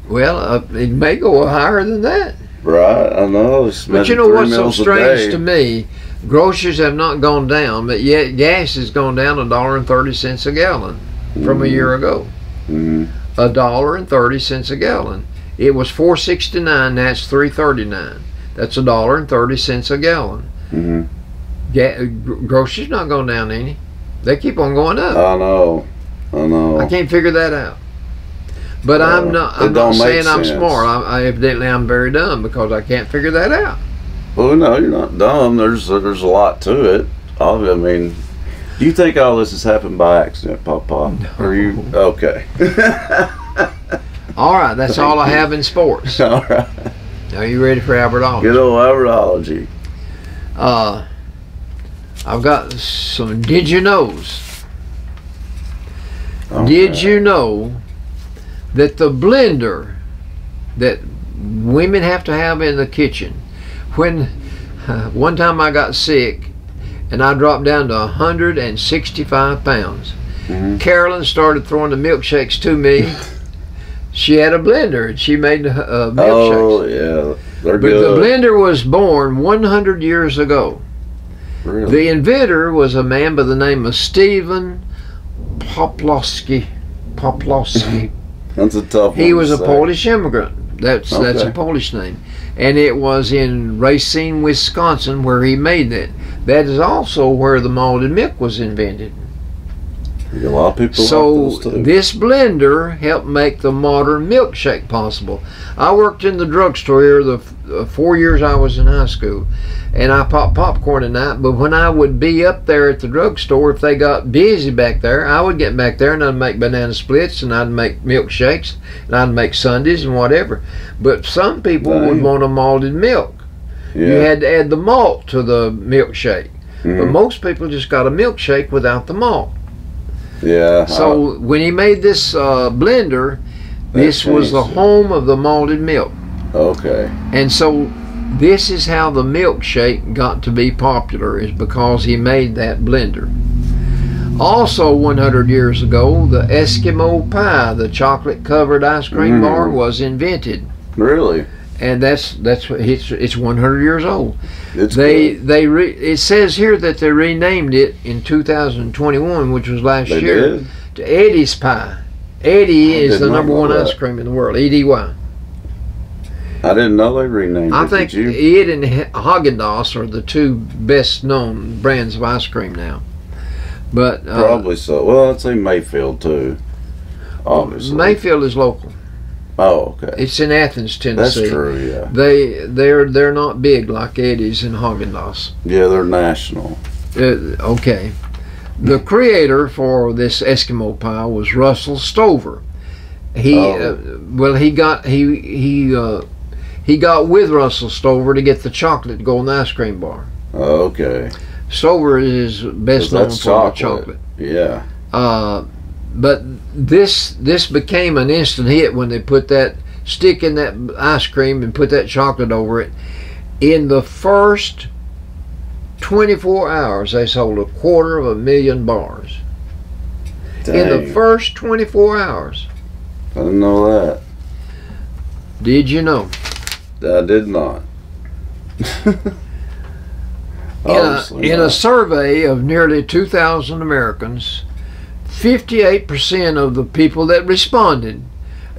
Well, it may go higher than that. Right, I know. It's But you know what's so strange to me? Groceries have not gone down, but yet gas has gone down $1.30 a gallon from a year ago. Mm-hmm. $1.30 a gallon. It was $4.69. That's $3.39. That's $1.30 a gallon. Mm-hmm. Groceries not going down any. They keep on going up. I know. I can't figure that out. But I'm not it don't make saying I'm sense. smart. Evidently I'm very dumb because I can't figure that out. Well, no, you're not dumb. There's a lot to it. I mean, do you think all this has happened by accident, Papa? No. Are you okay? All right, that's all I have in sports. All right. Are you ready for Albertology? Good old Albertology. I've got some did you knows. Okay. Did you know that the blender that women have to have in the kitchen, when one time I got sick and I dropped down to 165 pounds, Carolyn started throwing the milkshakes to me. She had a blender and she made milkshakes. Oh yeah, they're But good. the blender was born 100 years ago. Really? The inventor was a man by the name of Stephen Poplowski. That's a tough one. He was to a say. Polish immigrant. That's a Okay. Polish name. And it was in Racine, Wisconsin where he made that. That is also where the malted milk was invented. A lot of people So like those too. this blender helped make the modern milkshake possible. I worked in the drugstore here the 4 years I was in high school, and I popped popcorn at night. But when I would be up there at the drugstore, if they got busy back there, I would get back there and I'd make banana splits and I'd make milkshakes and I'd make sundaes and whatever. But some people would Dang. want a malted milk. Yeah. You had to add the malt to the milkshake. But Mhm. most people just got a milkshake without the malt. Yeah. So when he made this blender, this was the home of the malted milk. Okay. And so this is how the milkshake got to be popular, is because he made that blender. Also 100 years ago, the Eskimo pie, the chocolate covered ice cream bar, was invented. Really? And that's what it's 100 years old. It's it says here that they renamed it in 2021, which was last year, to Eddie's Pie. Eddie is the #1 ice cream in the world. EDY. I didn't know they renamed it. I think it and Haagen-Dazs are the two best known brands of ice cream now. But probably so. Well, I'd say Mayfield too. Obviously. Mayfield is local. Oh, okay. It's in Athens, Tennessee. That's true. Yeah. They're not big like Eddie's and Haagen-Dazs. Yeah, they're national. Okay. The creator for this Eskimo pie was Russell Stover. He got with Russell Stover to get the chocolate to go in the ice cream bar. Okay. Stover is best known for the chocolate. Yeah. But this became an instant hit when they put that stick in that ice cream and put that chocolate over it. In the first 24 hours, they sold 250,000 bars. Dang. In the first 24 hours. I didn't know that. Did you know? I did not. In a survey of nearly 2,000 Americans, 58% of the people that responded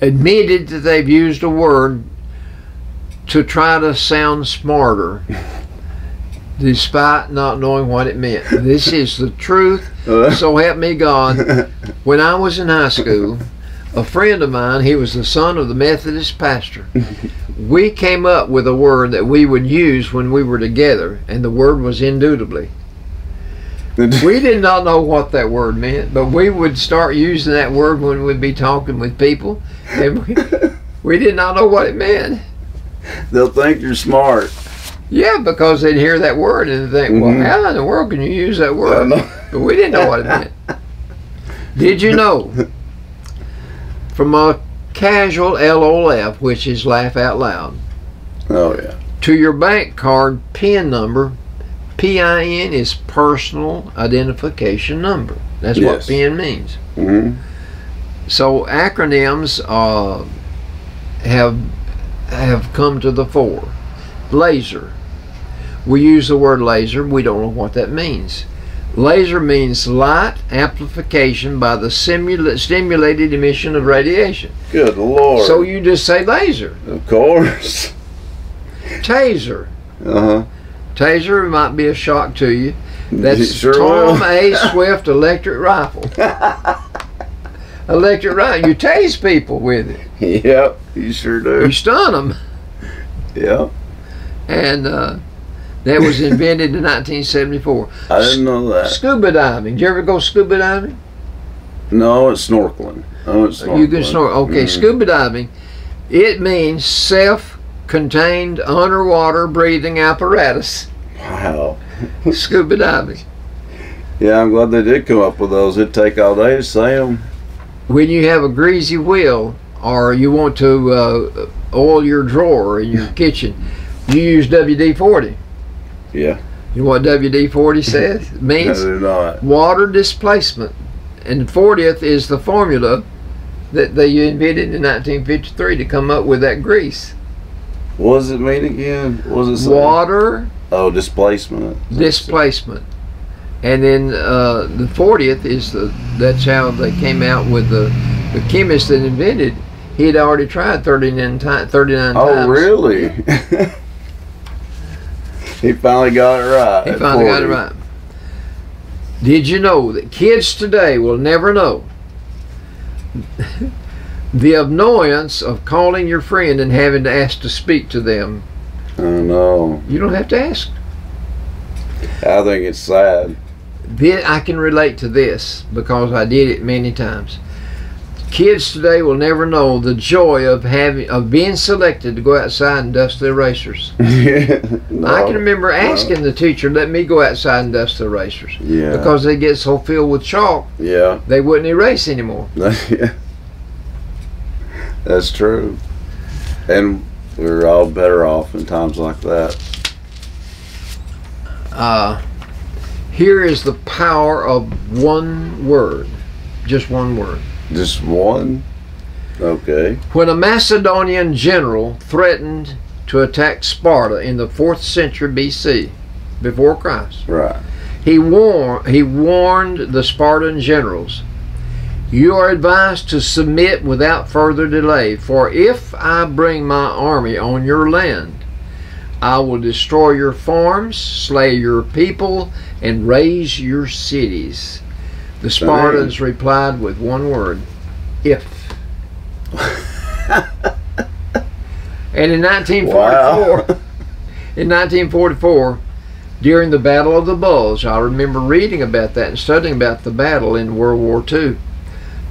admitted that they've used a word to try to sound smarter despite not knowing what it meant. This is the truth, so help me God. When I was in high school, a friend of mine, he was the son of the Methodist pastor, we came up with a word that we would use when we were together, and the word was indubitably. We did not know what that word meant, but we would start using that word when we'd be talking with people, and we did not know what it meant. They'll think you're smart. Yeah, because they'd hear that word and they'd think, well, how in the world can you use that word? But we didn't know what it meant. Did you know? From a casual LOL, which is laugh out loud. Oh, yeah. To your bank card PIN number, PIN is personal identification number. That's what PIN means. So acronyms have come to the fore. Laser. We use the word laser. We don't know what that means. Laser means light amplification by the stimulated emission of radiation. Good Lord. So you just say laser. Of course. Taser. Uh-huh. Taser might be a shock to you. That's Sure Tom will. A. Swift electric rifle. Electric rifle. You tase people with it. Yep, you sure do. You stun them. Yep. And that was invented in 1974. I didn't know that. Scuba diving. Did you ever go scuba diving? No, it's snorkeling. Oh, it's snorkeling. You can snorkel. Okay, scuba diving. It means self-contained underwater breathing apparatus. Wow. Scuba diving. Yeah, I'm glad they did come up with those. It'd take all day to say them. When you have a greasy wheel, or you want to oil your drawer in your kitchen, you use WD-40. Yeah. You know what WD-40 says? It means I do not. water displacement. And 40th is the formula that they invented in 1953 to come up with that grease. What does it mean again? What does it say? Water displacement. displacement. And then the 40th is that's how they came out with the chemist that invented. He had already tried 39 times. Oh, really? He finally got it right. He finally got it right. Did you know that kids today will never know the annoyance of calling your friend and having to ask to speak to them? Oh, no. You don't have to ask. I think it's sad. I can relate to this because I did it many times. Kids today will never know the joy of being selected to go outside and dust the erasers. No, I can remember asking the teacher, let me go outside and dust the erasers. Yeah. Because they get so filled with chalk, Yeah. they wouldn't erase anymore. Yeah. That's true. And we're all better off in times like that. Here is the power of one word. Just one word. Just one? Okay. When a Macedonian general threatened to attack Sparta in the 4th century BC, before Christ, Right. he warned the Spartan generals, "You are advised to submit without further delay, for if I bring my army on your land, I will destroy your farms, slay your people, and raze your cities." The Spartans replied with one word, "If." And in 1944, Wow. in 1944, during the Battle of the Bulge, I remember reading about that and studying about the battle in World War II.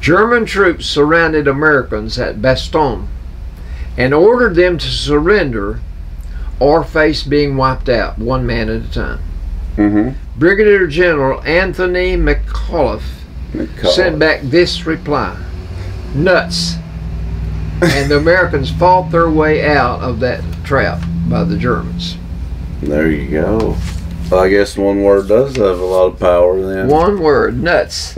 German troops surrounded Americans at Bastogne and ordered them to surrender or face being wiped out, one man at a time. Mm-hmm. Brigadier General Anthony McAuliffe sent back this reply: "Nuts." And the Americans fought their way out of that trap by the Germans. There you go. Well, I guess one word does have a lot of power then. One word, nuts.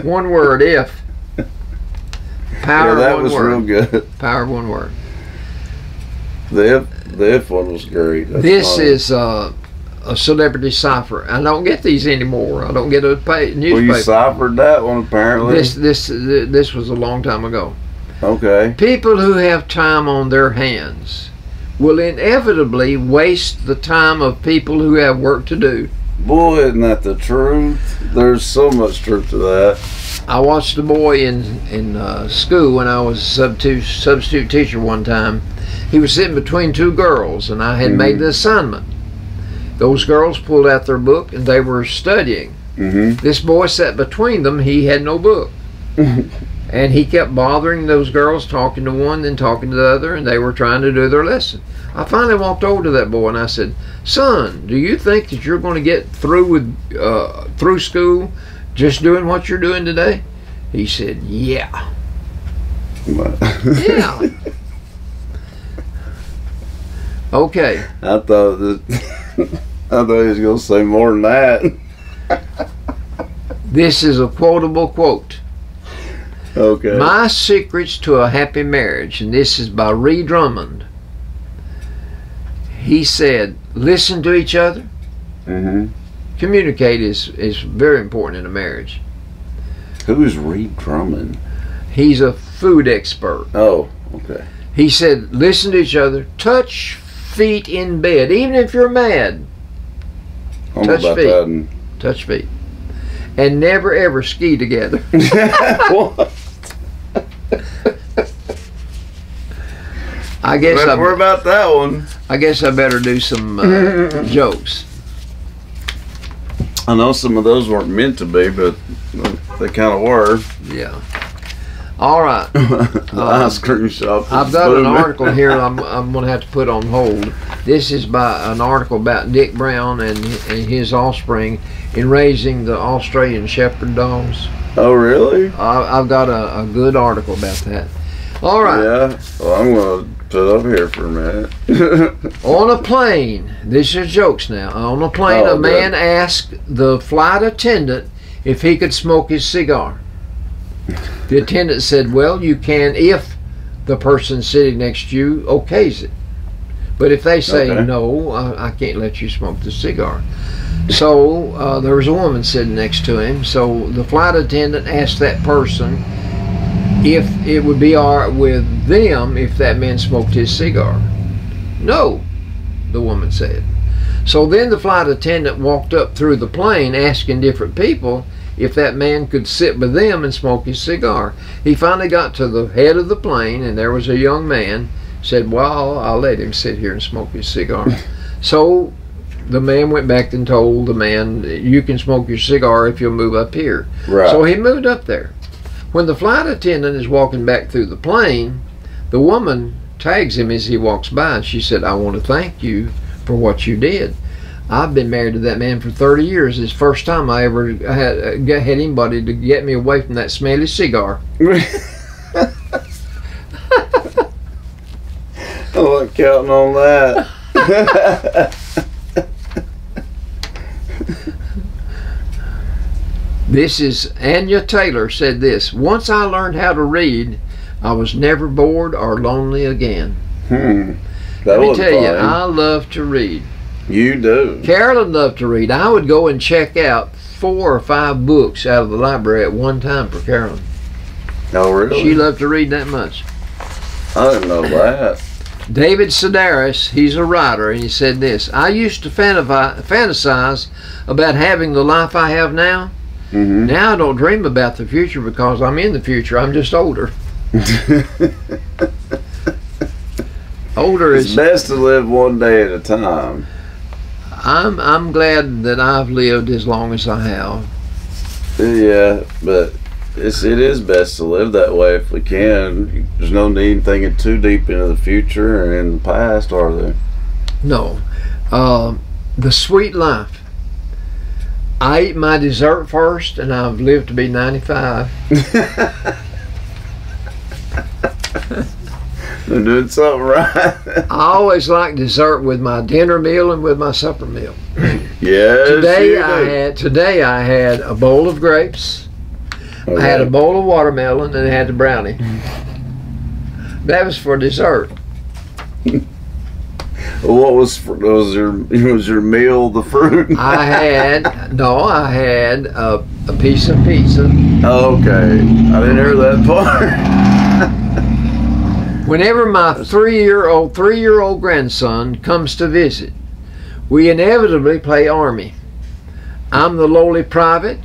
One word, if. Power Yeah, of that one was word. real good. Power of one word. The if one was great. That's This funny. is a celebrity cipher. I don't get these anymore. I don't get a newspaper. Well, you ciphered that one apparently. This was a long time ago. Okay. People who have time on their hands will inevitably waste the time of people who have work to do. Boy, isn't that the truth? There's so much truth to that. I watched a boy in school when I was a substitute teacher one time. He was sitting between two girls, and I had made the assignment. Those girls pulled out their book, and they were studying. Mm-hmm. This boy sat between them. He had no book. And he kept bothering those girls, talking to one, then talking to the other, and they were trying to do their lesson. I finally walked over to that boy and I said, "Son, do you think that you're going to get through with through school just doing what you're doing today?" He said, "Yeah." Yeah. Okay. I thought he was going to say more than that. This is a quotable quote. Okay. My secrets to a happy marriage, and this is by Ree Drummond. He said, listen to each other. Mm-hmm. Communicate is very important in a marriage. Who's Reed Drummond? He's a food expert. Oh, okay. He said, listen to each other, touch feet in bed, even if you're mad. I don't know Touch about feet. that. And Touch feet. And never ever ski together. what? I guess What about that one? I guess I better do some jokes. I know some of those weren't meant to be, but they kind of were. Yeah. All right. The ice cream shop. I've got an article here I'm going to have to put on hold. This is by an article about Dick Brown and his offspring in raising the Australian Shepherd dogs. Oh, really? I've got a good article about that. All right. Yeah. Well, I'm going to put it over here for a minute. On a plane, these are jokes now. On a plane, Oh, a man good. asked the flight attendant if he could smoke his cigar. The attendant said, well, you can if the person sitting next to you okays it. But if they say, Okay. no, I can't let you smoke the cigar. So there was a woman sitting next to him. So the flight attendant asked that person if it would be all right with them if that man smoked his cigar. No, the woman said. So then the flight attendant walked up through the plane asking different people if that man could sit with them and smoke his cigar. He finally got to the head of the plane, and there was a young man. Said, well, I'll let him sit here and smoke his cigar. So the man went back and told the man, you can smoke your cigar if you'll move up here. Right. So he moved up there. When the flight attendant is walking back through the plane, the woman tags him as he walks by, and she said, "I want to thank you for what you did. I've been married to that man for 30 years. It's the first time I ever had anybody to get me away from that smelly cigar." I wasn't counting on that. This is Anya Taylor said this: "Once I learned how to read, I was never bored or lonely again." Let me tell you, I love to read. You do. Carolyn loved to read. I would go and check out 4 or 5 books out of the library at one time for Carolyn. Oh, really? She loved to read that much. I didn't know that. David Sedaris, he's a writer, and he said this: "I used to fantasize about having the life I have now. Now I don't dream about the future because I'm in the future. I'm just older." Older It's is best to live one day at a time. I'm glad that I've lived as long as I have. Yeah, but it is best to live that way if we can. There's no need thinking too deep into the future and in the past, are there? No. The sweet life. I ate my dessert first, and I've lived to be 95. They're doing something right. I always like dessert with my dinner meal and with my supper meal. Yes, Today I had a bowl of grapes. Okay. I had a bowl of watermelon, and I had the brownie. That was for dessert. What was your meal? The fruit? I had a piece of pizza. Okay, I didn't hear that part. Whenever my three-year-old grandson comes to visit, we inevitably play Army. I'm the lowly private,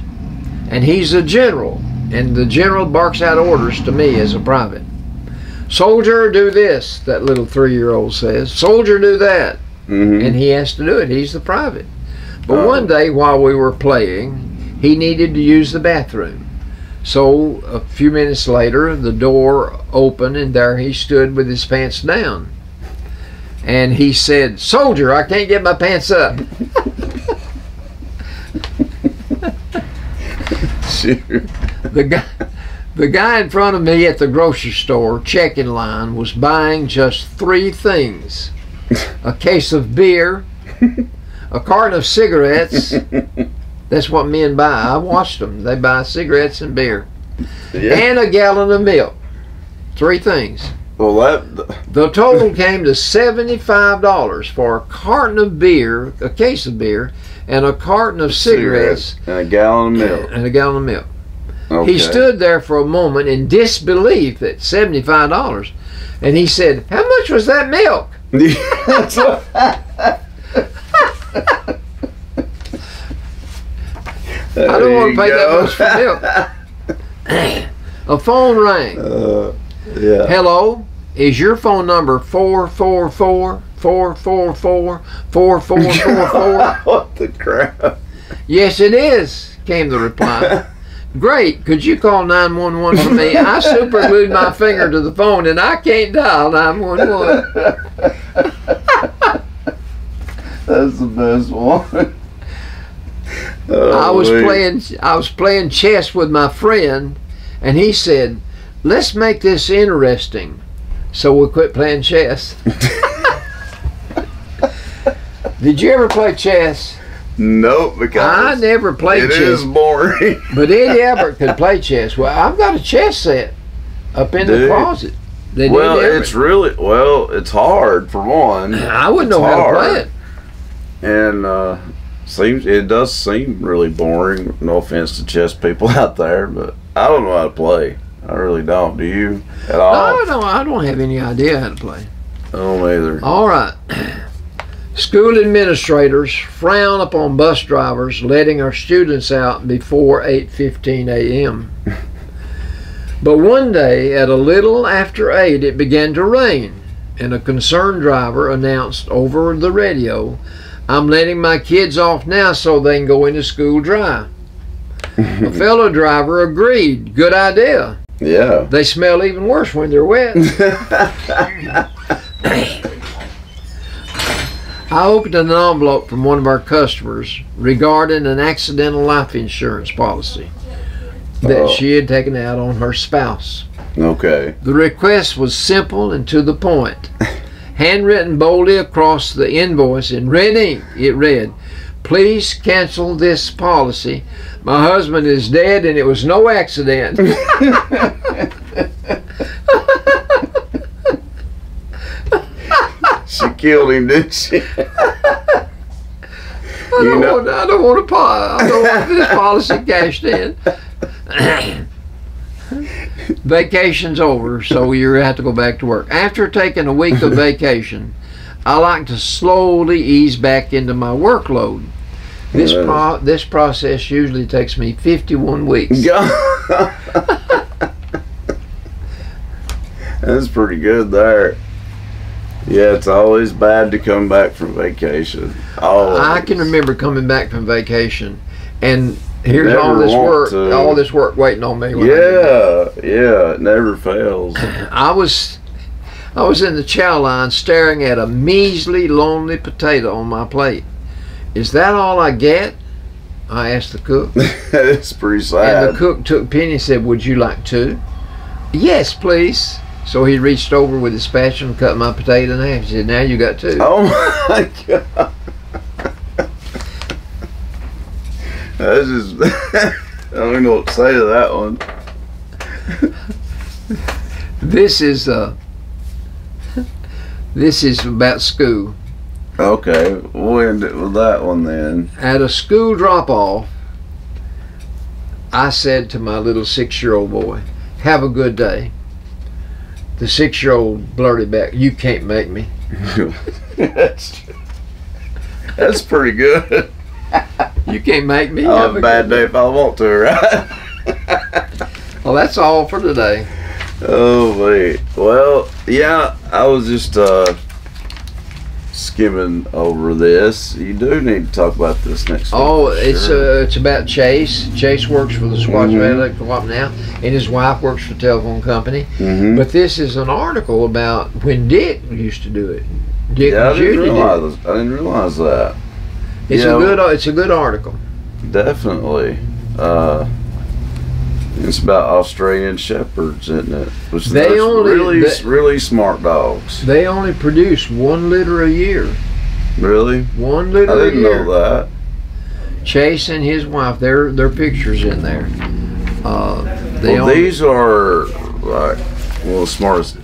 and he's a general, and the general barks out orders to me as a private. "Soldier, do this," that little 3-year-old says. "Soldier, do that." And he has to do it. He's the private. But one day while we were playing, he needed to use the bathroom. So a few minutes later, the door opened, and there he stood with his pants down. And he said, "Soldier, I can't get my pants up." Sure. The guy in front of me at the grocery store checking line was buying just 3 things: a case of beer, a carton of cigarettes. That's what men buy. I watched them. They buy cigarettes and beer. Yeah. And a gallon of milk. 3 things. Well, The total came to $75 for a carton of beer, a case of beer, and a carton of cigarettes and a gallon of milk. And a gallon of milk. Okay. He stood there for a moment in disbelief at $75, and he said, "How much was that milk?" I don't want to pay that much for milk. A phone rang. Yeah. "Hello, is your phone number 444-444-4444?" What the crap? "Yes, it is," came the reply. "Great, could you call 911 for me? I super glued my finger to the phone and I can't dial 911. That's the best one. I was playing chess with my friend, and he said, "Let's make this interesting." So we quit playing chess. Did you ever play chess? Nope, because I never played chess. It is boring. But Eddie Albert could play chess. Well, I've got a chess set up in the closet. Well, it's hard for one. I wouldn't know how to play it. And it does seem really boring. No offense to chess people out there, but I don't know how to play. I really don't. Do you at all? No, I don't have any idea how to play. I don't either. All right. School administrators frown upon bus drivers letting our students out before 8:15 a.m. But one day at a little after 8 it began to rain, and a concerned driver announced over the radio, "I'm letting my kids off now so they can go into school dry." A fellow driver agreed. Good idea. Yeah. They smell even worse when they're wet. I opened an envelope from one of our customers regarding an accidental life insurance policy that she had taken out on her spouse. Okay. The request was simple and to the point. Handwritten boldly across the invoice in red ink, it read, "Please cancel this policy. My husband is dead and it was no accident." She killed him, didn't she? I don't want this policy cashed in. Vacation's over, so you have to go back to work. After taking a week of vacation, I like to slowly ease back into my workload. This process usually takes me 51 weeks. That's pretty good there. Yeah, it's always bad to come back from vacation. Always. I can remember coming back from vacation, and here's Never all this want work, to. all this work waiting on me. Yeah, it never fails. I was in the chow line staring at a measly, lonely potato on my plate. "Is that all I get?" I asked the cook. It's pretty sad. And the cook took penny and said, "Would you like two?" "Yes, please." So he reached over with his spatula and cut my potato in half. He said, "Now you got two." Oh my God. That's just, I don't even know what to say to that one. This is about school. Okay, we'll end it with that one then. At a school drop-off, I said to my little 6-year-old boy, "Have a good day." The 6-year-old blurted back, "You can't make me." That's pretty good. You can't make me. I'll have a bad day if I want to, right? Well, that's all for today. Oh, wait. Well, yeah, I was just skimming over this. You do need to talk about this next week. Oh, for it's sure. it's about Chase. Chase works for the Sequatchie Valley Electric Co-op now, and his wife works for a telephone company. But this is an article about when Dick used to do it. Dick Yeah, I and didn't Judy did. realize that. It's Yeah, it's a good article. Definitely. It's about Australian Shepherds, isn't it? Which They they're only- really smart dogs. They only produce 1 litter a year. Really? 1 litter I a didn't year. know that. Chase and his wife, their pictures in there. Well, these are like one of the smartest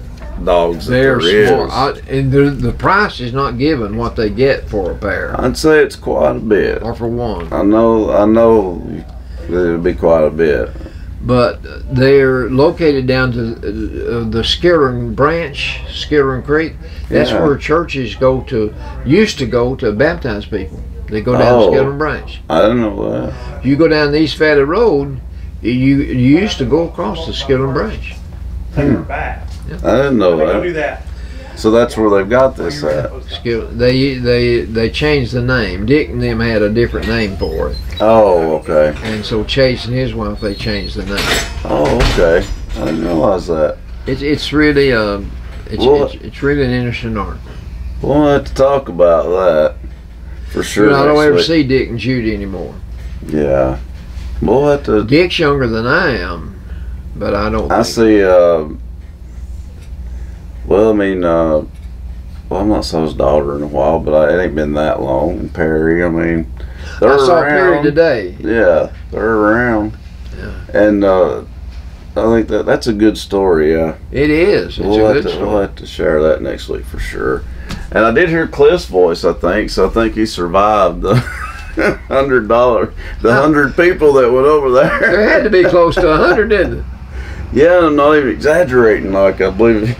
dogs that They're there smart, is. and the price is not given what they get for a pair I'd say it's quite a bit. or for one. I know it'll be quite a bit. But they're located down to the Skillern branch, Skillern Creek. That's Yeah. where churches used to go to baptize people. They go down Oh. Skillern branch. I didn't know that. You go down the East Valley Road, you used to go across the Skillern branch. I didn't know that. that. So that's where they've got this at. They changed the name. Dick and them had a different name for it, Oh, okay. and so Chase and his wife, they changed the name. Oh, okay. I didn't realize that. It's really Well- it's really an interesting article. We'll have to talk about that for sure. You know, I don't next ever week. see Dick and Judy anymore. Yeah. We'll have to. Dick's younger than I am, but I don't. I think- see. Well, I mean, well, I'm not saw his daughter in a while, but it ain't been that long. And Perry, I mean, they're I saw around. Perry today. Yeah, they're around. Yeah. And I think that's a good story. Yeah. It is. It's a good story. We'll have to share that next week for sure. And I did hear Cliff's voice, I think, so I think he survived the $100, the 100 people that went over There there. had to be close to 100, didn't it? Yeah, I'm not even exaggerating. Like, I believe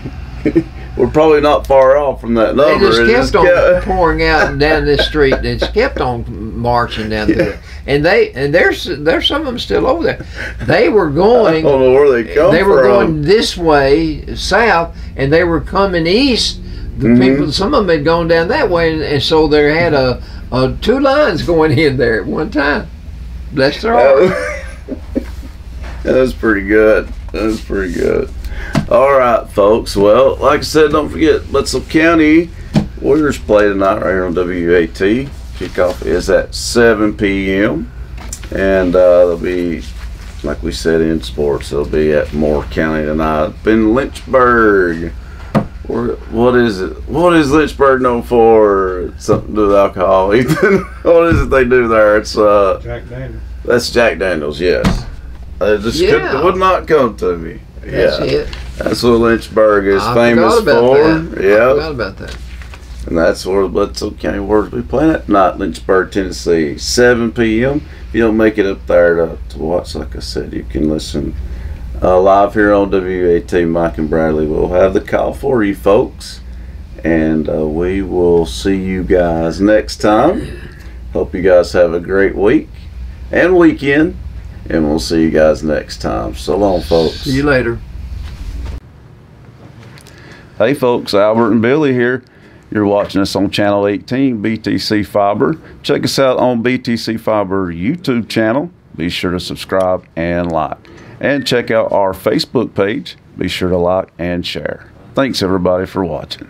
we're probably not far off from that They number. just kept on pouring out and down this street. They just kept on marching down through it. And there's some of them still over there. They were I going. don't know where they come They were from. going this way south, and they were coming east. The people, some of them had gone down that way, and so they had 2 lines going in there at one time. Bless their heart. That was pretty good. That was pretty good. All right, folks. Well, like I said, don't forget, Bledsoe County Warriors play tonight right here on WUAT. Kickoff is at 7 p.m. And they'll be, like we said in sports, they'll be at Moore County tonight up in Lynchburg. What is it? What is Lynchburg known for? It's something to do with alcohol, Ethan. What is it they do there? It's Jack Daniels. That's Jack Daniels, yes. It would not come to me. That's it. That's what Lynchburg is famous for. Yeah. I forgot about that. And that's where the Bledsoe County Warriors will be playing at tonight, Lynchburg, Tennessee, 7 p.m. If you don't make it up there to watch, like I said, you can listen live here on WUAT. Mike and Bradley will have the call for you, folks. And we will see you guys next time. Hope you guys have a great week and weekend. And we'll see you guys next time. So long, folks. See you later. Hey, folks. Albert and Billy here. You're watching us on Channel 18, BTC Fiber. Check us out on BTC Fiber YouTube channel. Be sure to subscribe and like. And check out our Facebook page. Be sure to like and share. Thanks, everybody, for watching.